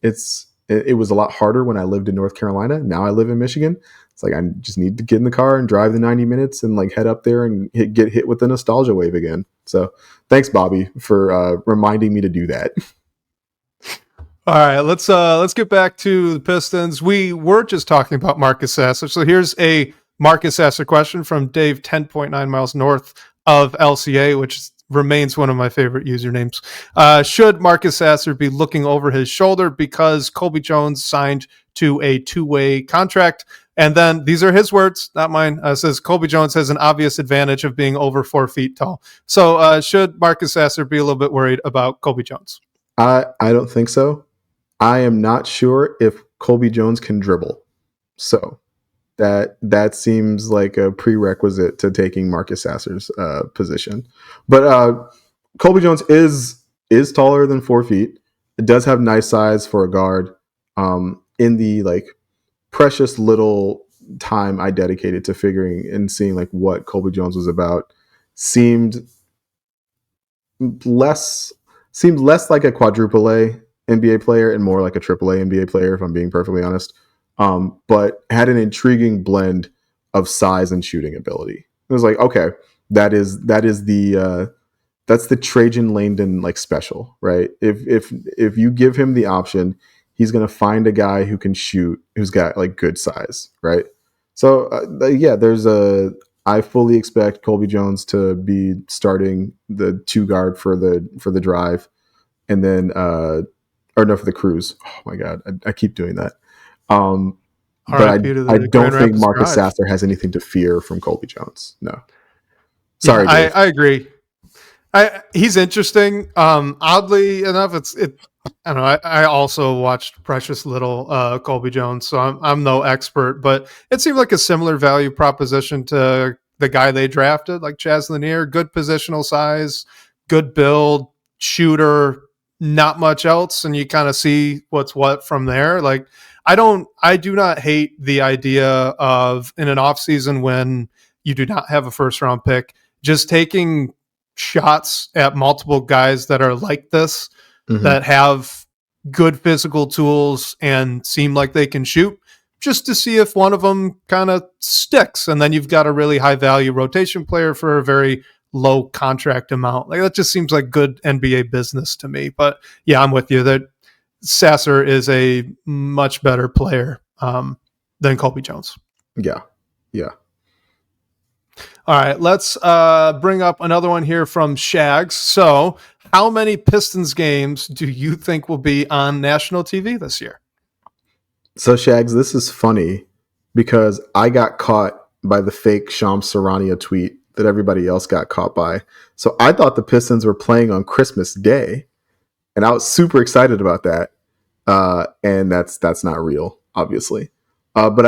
It was a lot harder when I lived in North Carolina. Now I live in Michigan. It's like I just need to get in the car and drive the 90 minutes and like head up there and get hit with the nostalgia wave again. So thanks, Bobby, for reminding me to do that. All right, let's get back to the Pistons. We were just talking about Marcus Sasser. So here's a Marcus Sasser question from Dave, 10.9 miles north of LCA, which remains one of my favorite usernames. Should Marcus Sasser be looking over his shoulder because Colby Jones signed to a 2-way contract? And then these are his words, not mine. Says Colby Jones has an obvious advantage of being over 4 feet tall. So should Marcus Sasser be a little bit worried about Colby Jones? I don't think so. I am not sure if Colby Jones can dribble. So that seems like a prerequisite to taking Marcus Sasser's position. But Colby Jones is taller than 4 feet. It does have nice size for a guard. In the like precious little time I dedicated to figuring and seeing like what Colby Jones was about seemed less less like a quadruple A NBA player and more like a triple A NBA player, if I'm being perfectly honest. But had an intriguing blend of size and shooting ability. It was like, okay, that is that's the Trajan Langdon like special, right? If you give him the option, he's gonna find a guy who can shoot, who's got like good size, right? So yeah, I fully expect Colby Jones to be starting the two guard for the drive, and then or no, for the cruise. Oh my god, I keep doing that. Um, but RIP to I the don't Grand think Rapids Marcus Drive. Sasser has anything to fear from Colby Jones. No, Yeah, sorry, Dave. I agree. He's interesting. Oddly enough, it. I don't know. I also watched precious little Colby Jones, so I'm no expert, but it seemed like a similar value proposition to the guy they drafted, like Chaz Lanier. Good positional size, good build, shooter, not much else, and you kind of see what's what from there. Like I do not hate the idea of in an off season when you do not have a first round pick, just taking shots at multiple guys that are like this, Mm-hmm. that have good physical tools and seem like they can shoot, just to see if one of them kind of sticks. And then you've got a really high value rotation player for a very low contract amount. Like that just seems like good NBA business to me. But yeah, I'm with you that Sasser is a much better player than Colby Jones. Yeah, yeah. All right, let's bring up another one here from Shags. So, how many Pistons games do you think will be on national TV this year? So Shags, this is funny because I got caught by the fake Shams Charania tweet that everybody else got caught by. So I thought the Pistons were playing on Christmas Day, and I was super excited about that. And that's not real, obviously. But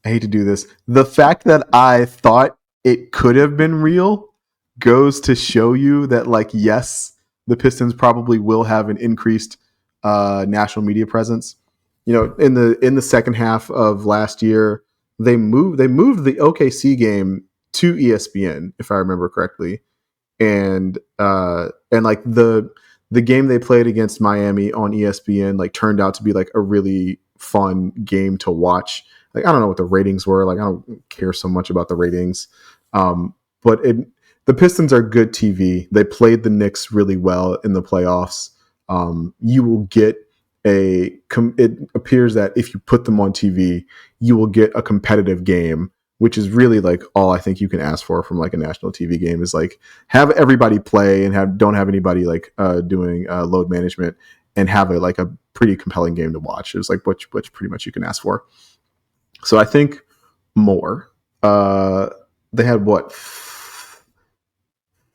I hate to do this. The fact that I thought it could have been real goes to show you that, like, yes, the Pistons probably will have an increased national media presence. You know, in the second half of last year, they moved the OKC game to ESPN, if I remember correctly, and like the game they played against Miami on ESPN like turned out to be like a really fun game to watch. Like I don't know what the ratings were. Like I don't care so much about the ratings, but the Pistons are good TV. They played the Knicks really well in the playoffs. You will get it appears that if you put them on TV, you will get a competitive game, which is really like all I think you can ask for from like a national TV game is like have everybody play and don't have anybody like doing load management and have like a pretty compelling game to watch. It's like which pretty much you can ask for. So I think more. They had what 4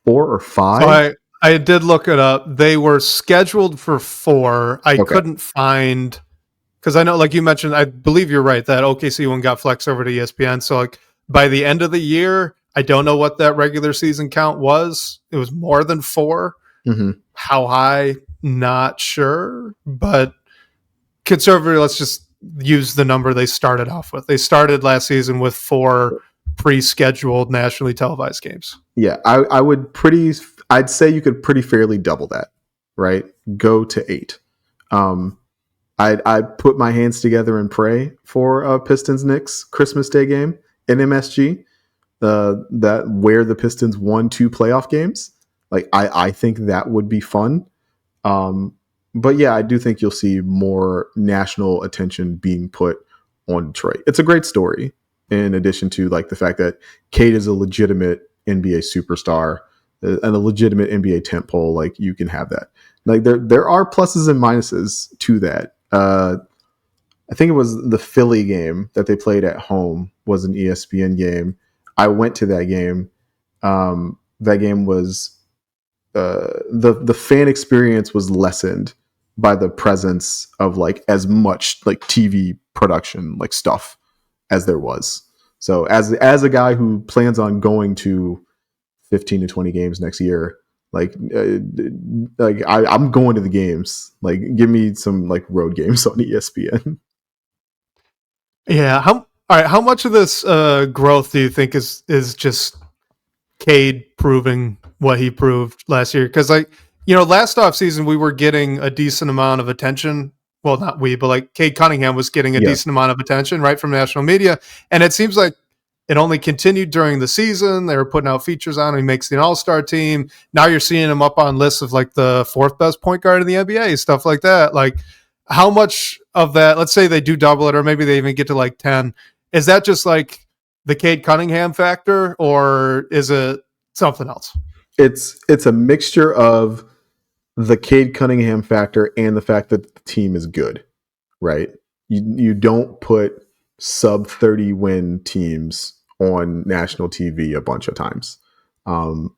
or 5? So I did look it up. They were scheduled for 4. I Okay. couldn't find, because I know, like you mentioned, I believe you're right that OKC one got flexed over to ESPN. So like by the end of the year, I don't know what that regular season count was. It was more than 4. Mm-hmm. How high? Not sure, but conservatively, let's just use the number they started off with. They started last season with 4 pre-scheduled nationally televised games. Yeah, I'd say you could pretty fairly double that, right? Go to 8. I put my hands together and pray for Pistons Knicks Christmas Day game in MSG. That where the Pistons won 2 playoff games. Like I think that would be fun. But yeah, I do think you'll see more national attention being put on Detroit. It's a great story. In addition to like the fact that Kate is a legitimate NBA superstar and a legitimate NBA tentpole, like you can have that. Like there are pluses and minuses to that. I think it was the Philly game that they played at home was an ESPN game. I went to that game. That game was the fan experience was lessened by the presence of like as much like TV production like stuff as there was. So as a guy who plans on going to 15 to 20 games next year, I'm going to the games. Like give me some like road games on ESPN. Yeah. All right. How much of this growth do you think is just Cade proving what he proved last year? Because last offseason we were getting a decent amount of attention. Well, not we, but like Cade Cunningham was getting a Yeah. decent amount of attention, right, from national media. And it seems like it only continued during the season. They were putting out features on him. He makes the All-Star team. Now you're seeing him up on lists of like the fourth best point guard in the NBA, stuff like that. Like, how much of that, let's say they do double it, or maybe they even get to like 10, is that just like the Cade Cunningham factor, or is it something else? It's a mixture of the Cade Cunningham factor and the fact that the team is good, right? You don't put sub 30 win teams on national TV a bunch of times. And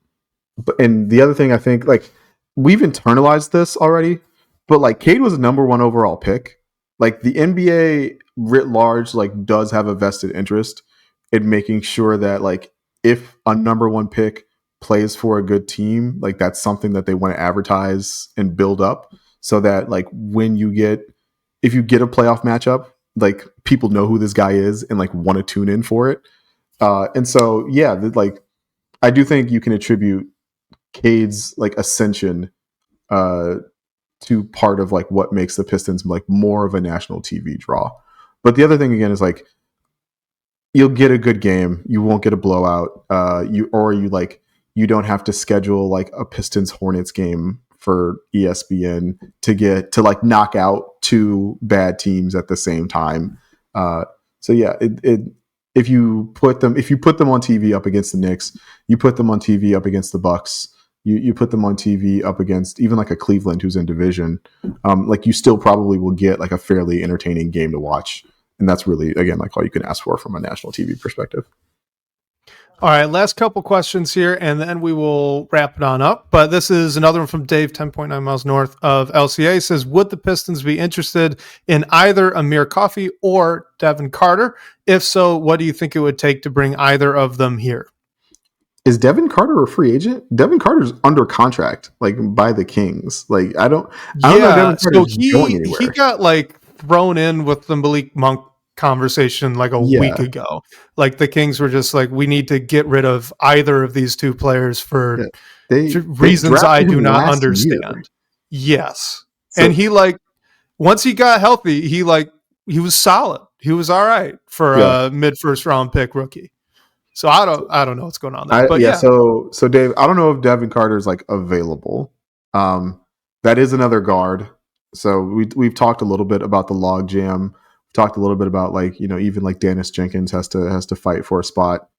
the other thing I think, like, we've internalized this already, but like Cade was a number one overall pick. Like the NBA writ large, like does have a vested interest in making sure that like if a number one pick plays for a good team, like that's something that they want to advertise and build up so that like if you get a playoff matchup, like people know who this guy is and like want to tune in for it. And so, yeah, like I do think you can attribute Cade's like ascension uh, to part of like what makes the Pistons like more of a national TV draw. But the other thing again is like you'll get a good game, you won't get a blowout. You don't have to schedule like a Pistons Hornets game for ESPN to like knock out two bad teams at the same time. So yeah, if you put them on TV up against the Knicks, you put them on TV up against the Bucks, you put them on TV up against even like a Cleveland who's in division, like you still probably will get like a fairly entertaining game to watch. And that's really, again, like all you can ask for from a national TV perspective. All right, last couple questions here, and then we will wrap it on up. But this is another one from Dave, 10.9 miles north of LCA. Says, would the Pistons be interested in either Amir Coffey or Devon Carter? If so, what do you think it would take to bring either of them here? Is Devon Carter a free agent? Devon Carter's under contract, like by the Kings. Like I don't know. Devon Carter's going anywhere. He got like thrown in with the Malik Monk conversation like a week ago. Like the Kings were just like, we need to get rid of either of these two players for reasons I do not understand. Year. Yes. So, and he like, once he got healthy, he was solid. He was all right for a mid first round pick rookie. So I don't know what's going on there. But So Dave, I don't know if Devon Carter is like available. That is another guard. So we've talked a little bit about the log jam. We talked a little bit about like, even like Dennis Jenkins has to fight for a spot.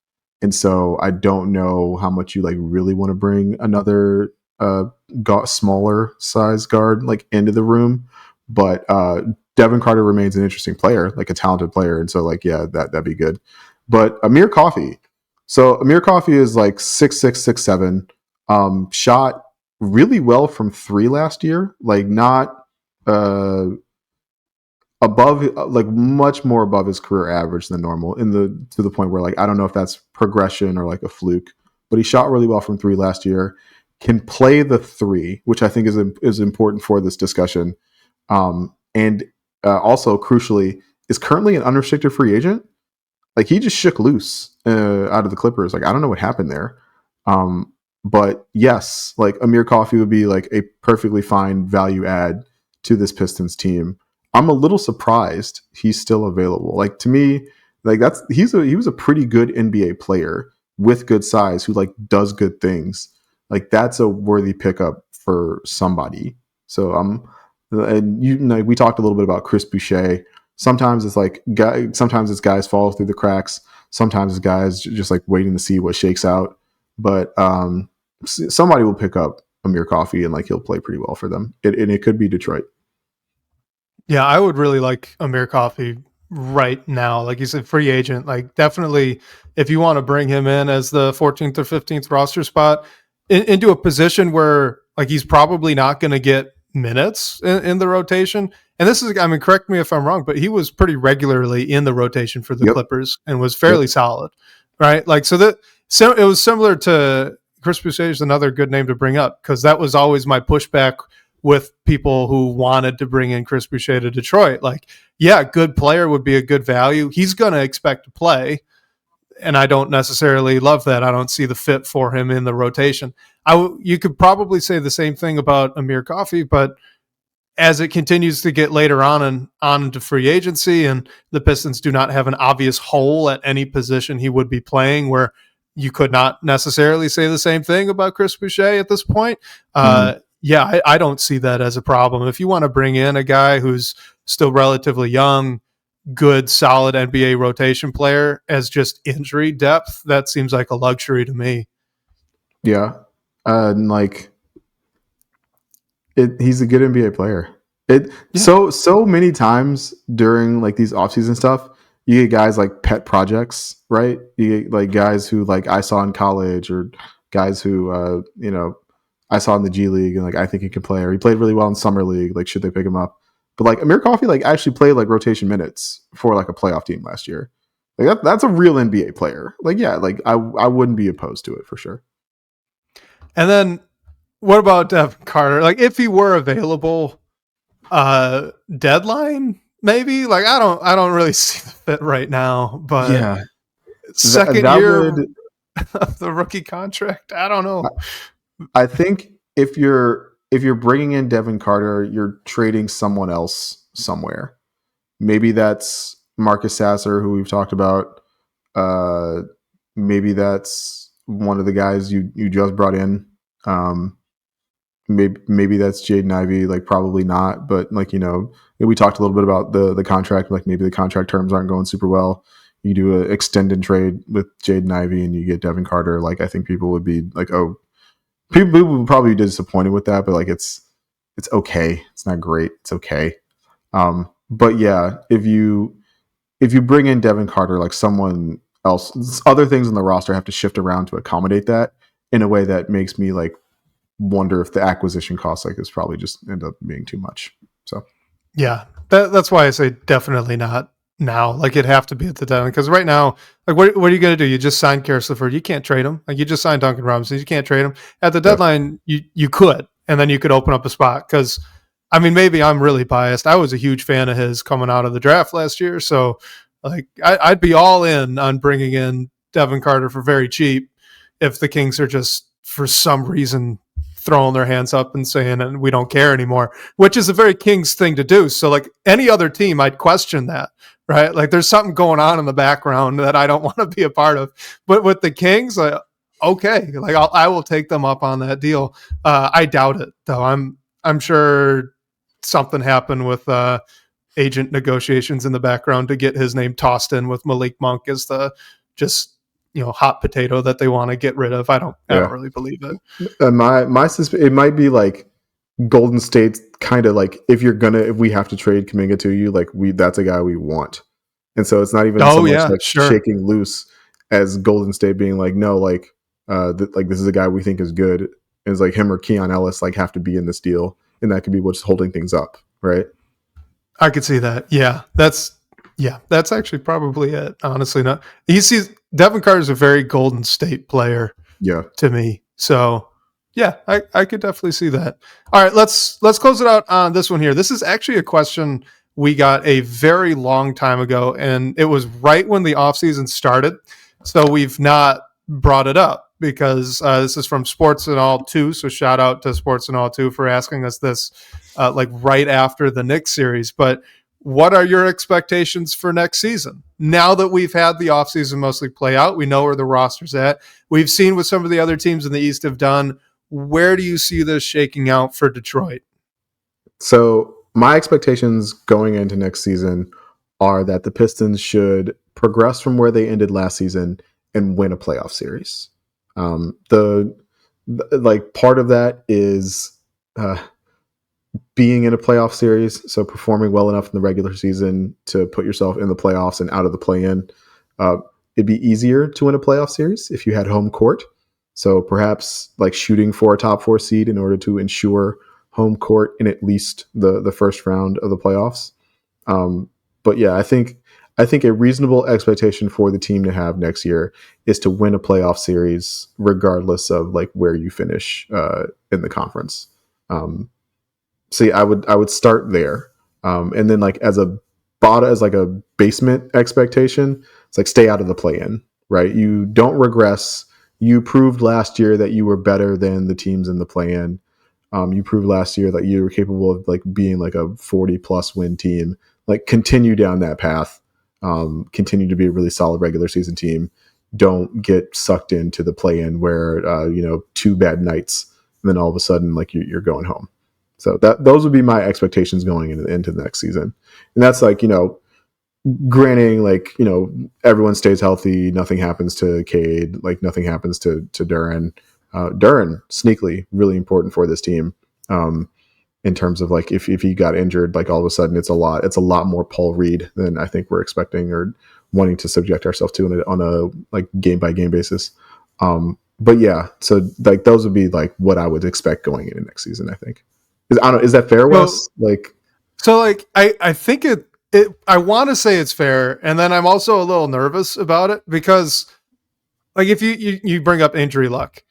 And so I don't know how much you like really want to bring another smaller size guard like into the room. But Devon Carter remains an interesting player, like a talented player. And so like, yeah, that'd be good. But Amir Coffey. So Amir Coffey is like 6'6", 6'7", shot really well from three last year, like not above, like much more above his career average than normal to the point where like, I don't know if that's progression or like a fluke, but he shot really well from three last year, can play the three, which I think is important for this discussion. And also crucially is currently an unrestricted free agent. Like he just shook loose out of the Clippers. Like I don't know what happened there, but yes, like Amir Coffey would be like a perfectly fine value add to this Pistons team. I'm a little surprised he's still available. Like to me, like he was a pretty good NBA player with good size who like does good things. Like that's a worthy pickup for somebody. So we talked a little bit about Chris Boucher. Sometimes it's like guys fall through the cracks. Sometimes it's guys just like waiting to see what shakes out. But somebody will pick up Amir Coffey and like he'll play pretty well for them. And it could be Detroit. Yeah, I would really like Amir Coffey right now. Like you said, free agent. Like definitely, if you want to bring him in as the 14th or 15th roster spot into a position where like he's probably not going to get minutes in the rotation. And this is, I mean, correct me if I'm wrong, but he was pretty regularly in the rotation for the Clippers and was fairly solid, right? Like, so it was similar to Chris Boucher is another good name to bring up because that was always my pushback with people who wanted to bring in Chris Boucher to Detroit. Like, yeah, good player would be a good value. He's going to expect to play, and I don't necessarily love that. I don't see the fit for him in the rotation. You could probably say the same thing about Amir Coffey, but as it continues to get later on into free agency, and the Pistons do not have an obvious hole at any position he would be playing, where you could not necessarily say the same thing about Chris Boucher at this point. Yeah, I don't see that as a problem. If you want to bring in a guy who's still relatively young, good, solid NBA rotation player as just injury depth, that seems like a luxury to me. Yeah. And like, he's a good NBA player. So many times during like these offseason stuff, you get guys like pet projects, right? You get like guys who like I saw in college, or guys who I saw in the G League, and like I think he can play, or he played really well in summer league. Like, should they pick him up? But like Amir Coffey, like actually played like rotation minutes for like a playoff team last year. Like that's a real NBA player. Like, yeah, like I wouldn't be opposed to it for sure. And then what about Devon Carter? Like, if he were available, deadline maybe. Like, I don't really see the fit right now. But yeah, second year of the rookie contract, I don't know. I think if you're bringing in Devon Carter, you're trading someone else somewhere. Maybe that's Marcus Sasser, who we've talked about. Maybe that's one of the guys you just brought in. Maybe that's Jaden Ivey. Like, probably not. But like, we talked a little bit about the contract. Like, maybe the contract terms aren't going super well. You do an extended trade with Jaden Ivey and you get Devon Carter. Like, I think people would be like, oh. People would probably be disappointed with that, but like it's okay. It's not great. It's okay. But yeah, if you bring in Devon Carter, like someone else, other things on the roster have to shift around to accommodate that in a way that makes me like wonder if the acquisition cost like is probably just end up being too much. So yeah, that's why I say definitely not now. Like, it'd have to be at the deadline, because right now, like, what are you going to do? You just signed Karis LeVert. You can't trade him. Like, you just signed Duncan Robinson. You can't trade him. At the deadline, you could, and then you could open up a spot. Because, I mean, maybe I'm really biased. I was a huge fan of his coming out of the draft last year. So, like, I'd be all in on bringing in Devon Carter for very cheap if the Kings are just, for some reason, throwing their hands up and saying, and we don't care anymore, which is a very Kings thing to do. So like any other team, I'd question that, right? Like, there's something going on in the background that I don't want to be a part of. But with the Kings, like, okay, like I will take them up on that deal. I doubt it though. I'm sure something happened with agent negotiations in the background to get his name tossed in with Malik Monk as the just hot potato that they want to get rid of. I don't really believe it. It might be like Golden State's kind of like, if we have to trade Kuminga to you, like that's a guy we want. And so it's not even shaking loose as Golden State being like, no, like this is a guy we think is good. And it's like him or Keon Ellis like have to be in this deal, and that could be what's holding things up, right? I could see that. Yeah, that's actually probably it. Honestly, not. Devon Carter is a very Golden State player. Yeah, to me. So yeah, I could definitely see that. All right, let's close it out on this one here. This is actually a question we got a very long time ago, and it was right when the offseason started. So we've not brought it up because this is from Sports and All 2. So shout out to Sports and All 2 for asking us this like right after the Knicks series. But what are your expectations for next season? Now that we've had the offseason mostly play out, we know where the roster's at. We've seen what some of the other teams in the East have done. Where do you see this shaking out for Detroit? So my expectations going into next season are that the Pistons should progress from where they ended last season and win a playoff series. Like part of that is being in a playoff series, so performing well enough in the regular season to put yourself in the playoffs and out of the play-in. It'd be easier to win a playoff series if you had home court. So perhaps like shooting for a top 4 seed in order to ensure home court in at least the first round of the playoffs. But yeah, I think a reasonable expectation for the team to have next year is to win a playoff series, regardless of like where you finish in the conference. See, I would start there, and then like as like a basement expectation, it's like stay out of the play-in, right? You don't regress. You proved last year that you were better than the teams in the play-in. You proved last year that you were capable of like being like a 40+ win team. Like continue down that path. Continue to be a really solid regular season team. Don't get sucked into the play-in where 2 bad nights and then all of a sudden like you're going home. So those would be my expectations going into the next season. And that's like, granting like, everyone stays healthy, nothing happens to Cade, like nothing happens to Duren. Duren, sneakily, really important for this team. In terms of like if he got injured, like all of a sudden it's a lot more Paul Reed than I think we're expecting or wanting to subject ourselves to on a like game by game basis. But yeah, so like those would be like what I would expect going into next season, I think. Is that fair, Wes? I think I want to say it's fair, and then I'm also a little nervous about it because, like, if you bring up injury luck,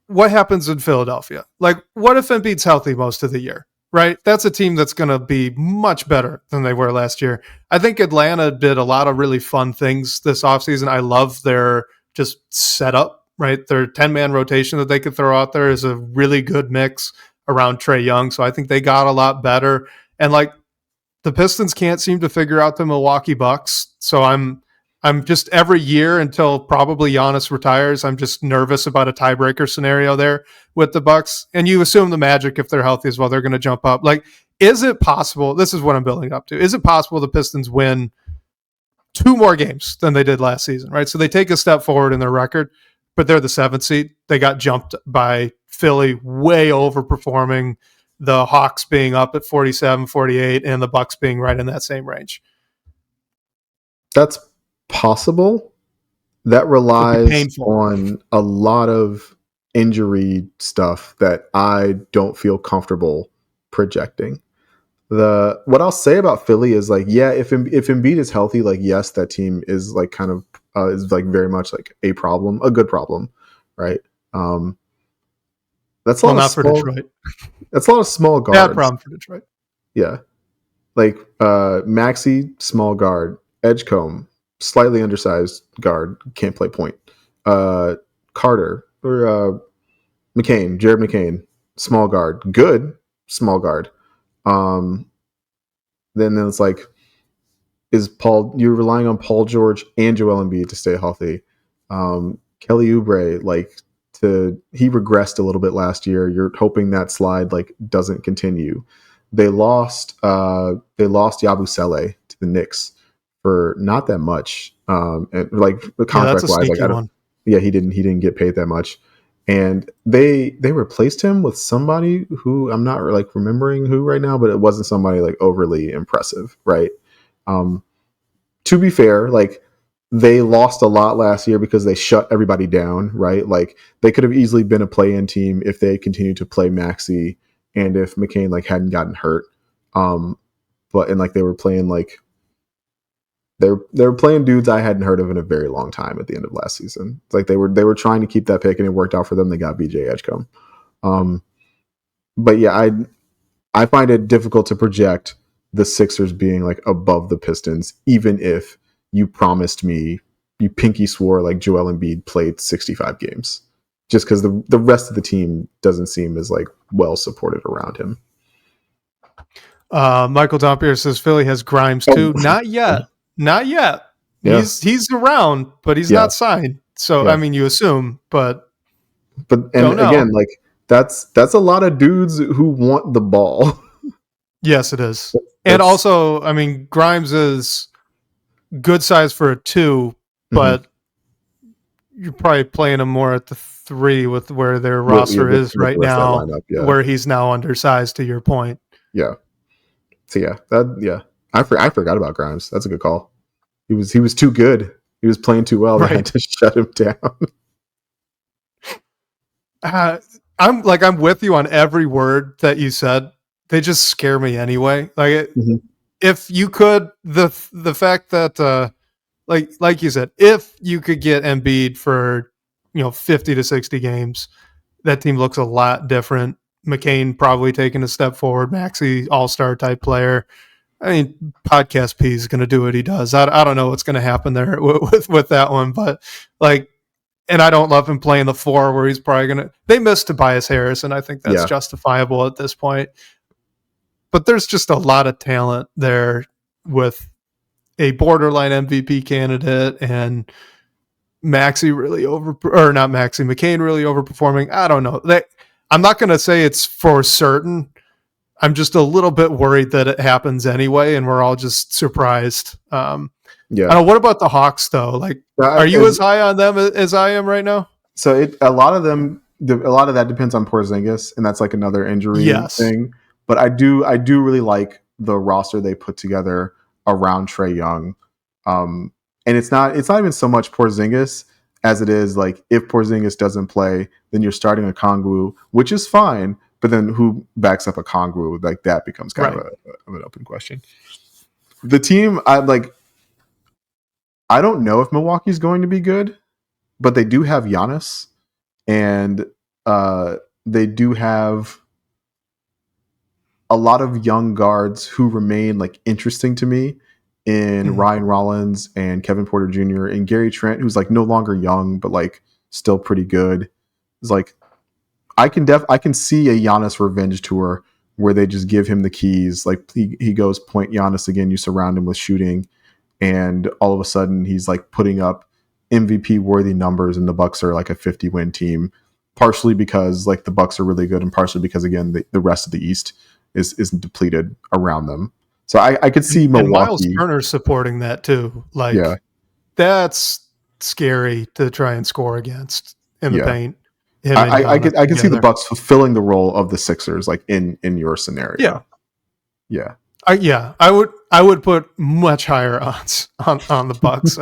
what happens in Philadelphia? Like, what if Embiid's healthy most of the year? Right, that's a team that's going to be much better than they were last year. I think Atlanta did a lot of really fun things this offseason. I love their just setup. Right, their 10-man rotation that they could throw out there is a really good mix around Trae Young. So I think they got a lot better. And like the Pistons can't seem to figure out the Milwaukee Bucks. So I'm just every year until probably Giannis retires, I'm just nervous about a tiebreaker scenario there with the Bucks. And you assume the Magic, if they're healthy as well, they're going to jump up. Like, is it possible? This is what I'm building up to. Is it possible the Pistons win 2 more games than they did last season? Right. So they take a step forward in their record, but they're the 7th seed. They got jumped by Philly, way overperforming, the Hawks being up at 47, 48, and the Bucks being right in that same range. That's possible. That relies on a lot of injury stuff that I don't feel comfortable projecting. What I'll say about Philly is like, yeah, if Embiid is healthy, like yes, that team is like kind of is like very much like a good problem, right? That's a lot not for Detroit. That's a lot of small guards. Bad problem for Detroit. Yeah, like Maxey, small guard, Edgecombe, slightly undersized guard, can't play point. Carter or Jared McCain, small guard, good small guard. Then it's like, you're relying on Paul George and Joel Embiid to stay healthy. Kelly Oubre, he regressed a little bit last year. You're hoping that slide like doesn't continue. They lost Yabusele to the Knicks for not that much. And like the contract wise, like he didn't get paid that much. And they replaced him with somebody who I'm not like remembering who right now, but it wasn't somebody like overly impressive, right? To be fair, like they lost a lot last year because they shut everybody down, right? Like they could have easily been a play-in team if they continued to play Maxey and if McCain like hadn't gotten hurt. But like they were playing like they were playing dudes I hadn't heard of in a very long time at the end of last season. It's like they were trying to keep that pick and it worked out for them. They got BJ Edgecombe. But yeah, I find it difficult to project the Sixers being like above the Pistons, even if you pinky swore like Joel Embiid played 65 games, just because the rest of the team doesn't seem as like well supported around him. Michael Dompier says Philly has Grimes too. Not yet. Yeah. He's around, but he's not signed. So I mean, you assume, but again, like that's a lot of dudes who want the ball. Yes, it is. And also, I mean, Grimes is good size for a 2, but you're probably playing him more at the 3 with where their roster is right now, where he's now undersized, to your point. Yeah. So I forgot about Grimes. That's a good call. He was too good. He was playing too well. Right. They had to shut him down. I'm with you on every word that you said. They just scare me anyway. Like if you could, the fact that like you said, if you could get Embiid for 50 to 60 games, that team looks a lot different McCain probably taking a step forward. Maxey, all-star type player. I mean, Podcast P is going to do what he does. I don't know what's going to happen there with that one, but like, and I don't love him playing the 4 where he's probably going to. They missed Tobias Harris, and I think that's justifiable at this point. But there's just a lot of talent there with a borderline MVP candidate and McCain really overperforming. I don't know. I'm not going to say it's for certain. I'm just a little bit worried that it happens anyway, and we're all just surprised. I don't know. What about the Hawks, though? Like, are you as high on them as I am right now? So a lot of that depends on Porzingis, and that's like another injury thing. But I do really like the roster they put together around Trae Young. And it's not even so much Porzingis as it is like if Porzingis doesn't play, then you're starting a Okongwu, which is fine. But then who backs up a Okongwu? Like that becomes kind of an open question. The team, I don't know if Milwaukee's going to be good, but they do have Giannis, and they do have a lot of young guards who remain like interesting to me in Ryan Rollins and Kevin Porter Jr. and Gary Trent, who's like no longer young, but like still pretty good. It's like, I can see a Giannis revenge tour where they just give him the keys. Like he goes point Giannis again. You surround him with shooting, and all of a sudden he's like putting up MVP worthy numbers, and the Bucks are like a 50-win team, partially because like the Bucks are really good, and partially because again the rest of the East is depleted around them. So I could see Milwaukee. And Miles Turner supporting that too. Like that's scary to try and score against in the paint. I could see the Bucks fulfilling the role of the Sixers, like in your scenario. I would put much higher odds on the Bucks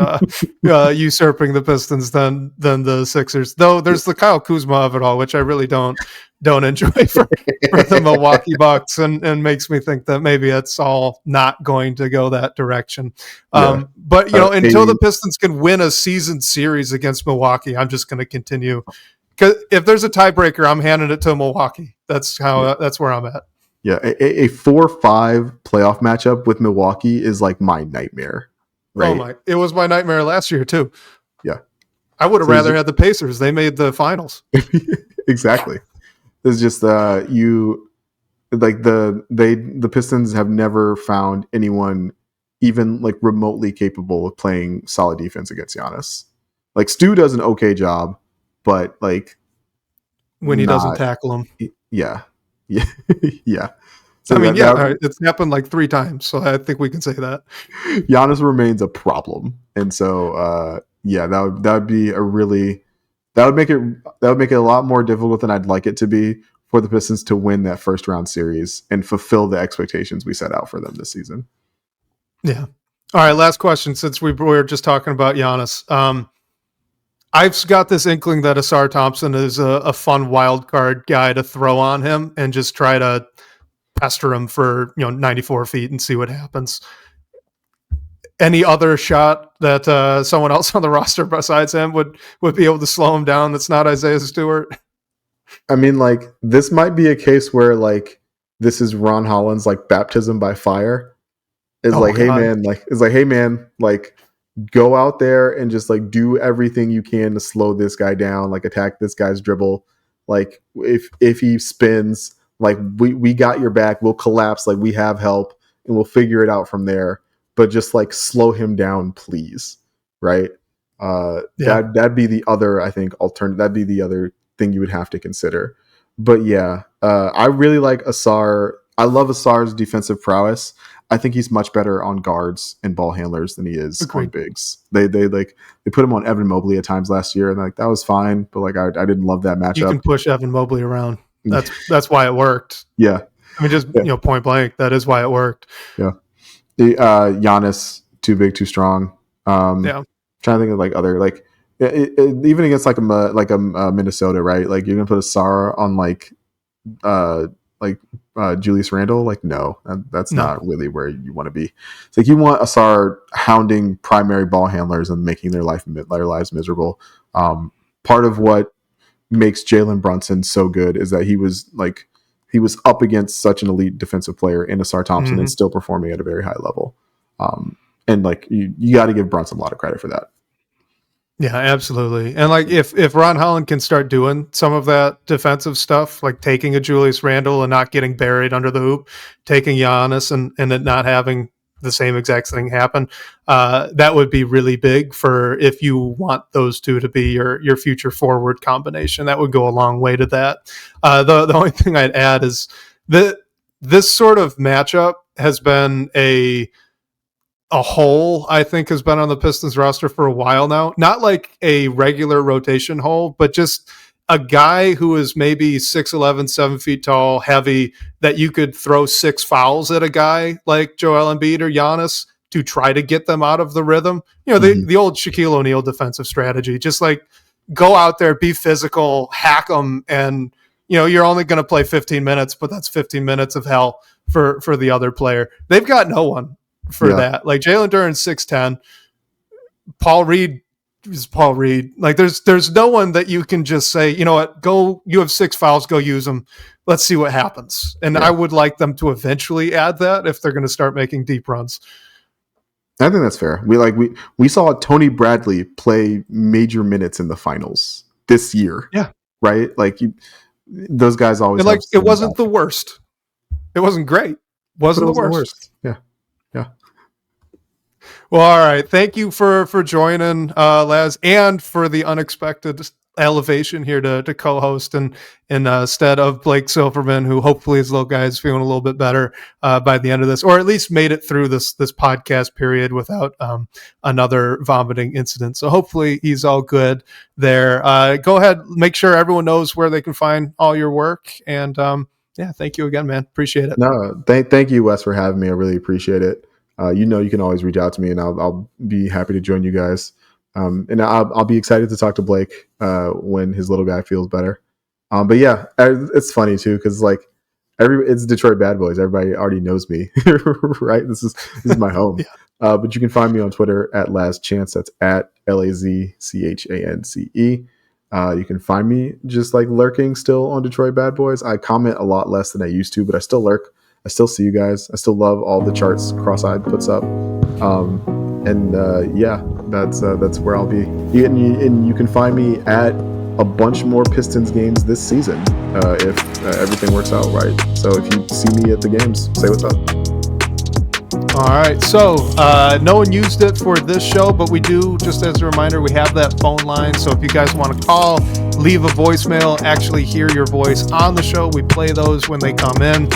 usurping the Pistons than the Sixers. Though there's the Kyle Kuzma of it all, which I really don't enjoy for the Milwaukee Bucks, and makes me think that maybe it's all not going to go that direction. But until the Pistons can win a season series against Milwaukee, I'm just going to continue. Because if there's a tiebreaker, I'm handing it to Milwaukee. That's where I'm at. Yeah, a 4-5 playoff matchup with Milwaukee is like my nightmare. Right? It was my nightmare last year too. Yeah, I would have rather had the Pacers. They made the finals. Exactly. It's just the Pistons have never found anyone even like remotely capable of playing solid defense against Giannis. Like Stu does an okay job, but like when he doesn't tackle him. Yeah. Yeah. So it's happened like 3 times, so I think we can say that Giannis remains a problem, and so that would make it a lot more difficult than I'd like it to be for the Pistons to win that first round series and fulfill the expectations we set out for them this season. Yeah. All right. Last question, since we were just talking about Giannis. I've got this inkling that Asar Thompson is a fun wild card guy to throw on him and just try to pester him for 94 feet and see what happens. Any other shot that someone else on the roster besides him would be able to slow him down that's not Isaiah Stewart? I mean, like, this might be a case where like this is Ron Holland's like baptism by fire. It's hey man, go out there and just like do everything you can to slow this guy down, like attack this guy's dribble. Like if he spins, like we got your back, we'll collapse, like we have help and we'll figure it out from there. But just like slow him down, please. Right? That'd be the other, I think, alternative. That'd be the other thing you would have to consider. But I really like Asar. I love Asar's defensive prowess. I think he's much better on guards and ball handlers than he is on bigs. They put him on Evan Mobley at times last year, and like that was fine, but like I didn't love that matchup. You can push Evan Mobley around. That's why it worked. Yeah. I mean, point blank, that is why it worked. Yeah. Giannis, too big, too strong. Trying to think of like other like even against like a Minnesota, right? Like you're gonna put Asar on like Julius Randle, like no, that's not really where you want to be. It's like you want Asar hounding primary ball handlers and making their lives miserable. Part of what makes Jalen Brunson so good is that he was like he was up against such an elite defensive player in Asar Thompson and Mhm. still performing at a very high level. And like you got to give Brunson a lot of credit for that. Yeah, absolutely. And like if Ron Holland can start doing some of that defensive stuff, like taking a Julius Randle and not getting buried under the hoop, taking Giannis and it not having the same exact thing happen, that would be really big for if you want those two to be your future forward combination. That would go a long way to that. The only thing I'd add is that this sort of matchup has been a hole, I think, has been on the Pistons roster for a while now. Not like a regular rotation hole, but just a guy who is maybe 6'11", 7 feet tall, heavy, that you could throw 6 fouls at a guy like Joel Embiid or Giannis to try to get them out of the rhythm. You know, the old Shaquille O'Neal defensive strategy, just like go out there, be physical, hack them, and you know, you're only going to play 15 minutes, but that's 15 minutes of hell for the other player. They've got no one for that. Like Jalen Duren's 6'10", Paul Reed is Paul Reed. Like there's no one that you can just say, you know what, go, you have 6 fouls, go use them. Let's see what happens. And I would like them to eventually add that if they're going to start making deep runs. I think that's fair. We saw Tony Bradley play major minutes in the finals this year. Yeah. Right? Like those guys always and like it wasn't the worst. It wasn't great. Wasn't the worst. Yeah. Well, all right. Thank you for joining, Laz, and for the unexpected elevation here to co-host and instead of Blake Silverman, who hopefully his little guy is feeling a little bit better by the end of this, or at least made it through this podcast period without another vomiting incident. So hopefully he's all good there. Go ahead, make sure everyone knows where they can find all your work. And thank you again, man. Appreciate it. No, thank you, Wes, for having me. I really appreciate it. You can always reach out to me, and I'll be happy to join you guys. And I'll be excited to talk to Blake when his little guy feels better. But yeah, it's funny too because like it's Detroit Bad Boys. Everybody already knows me, right? This is my home. But you can find me on Twitter at Laz Chance. That's at LazChance. You can find me just like lurking still on Detroit Bad Boys. I comment a lot less than I used to, but I still lurk. I still see you guys. I still love all the charts Cross-Eyed puts up. That's where I'll be. And you can find me at a bunch more Pistons games this season if everything works out right. So if you see me at the games, say what's up. All right, so no one used it for this show, but we do, just as a reminder, we have that phone line. So if you guys want to call, leave a voicemail, actually hear your voice on the show, we play those when they come in.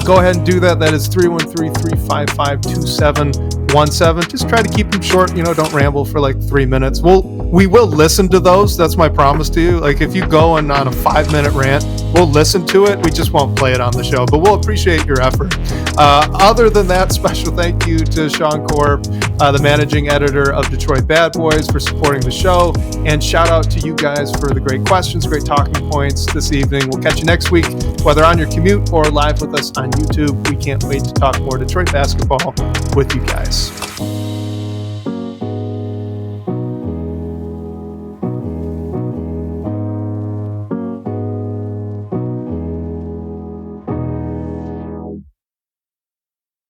Go ahead and do that. That is 313-355-2717. Just try to keep them short. Don't ramble for like 3 minutes. We will listen to those. That's my promise to you. Like if you go on a 5-minute rant, we'll listen to it. We just won't play it on the show, but we'll appreciate your effort. Other than that, special thank you to Sean Korb, the managing editor of Detroit Bad Boys, for supporting the show. And shout out to you guys for the great questions, great talking points this evening. We'll catch you next week, whether on your commute or live with us on YouTube. We can't wait to talk more Detroit basketball with you guys.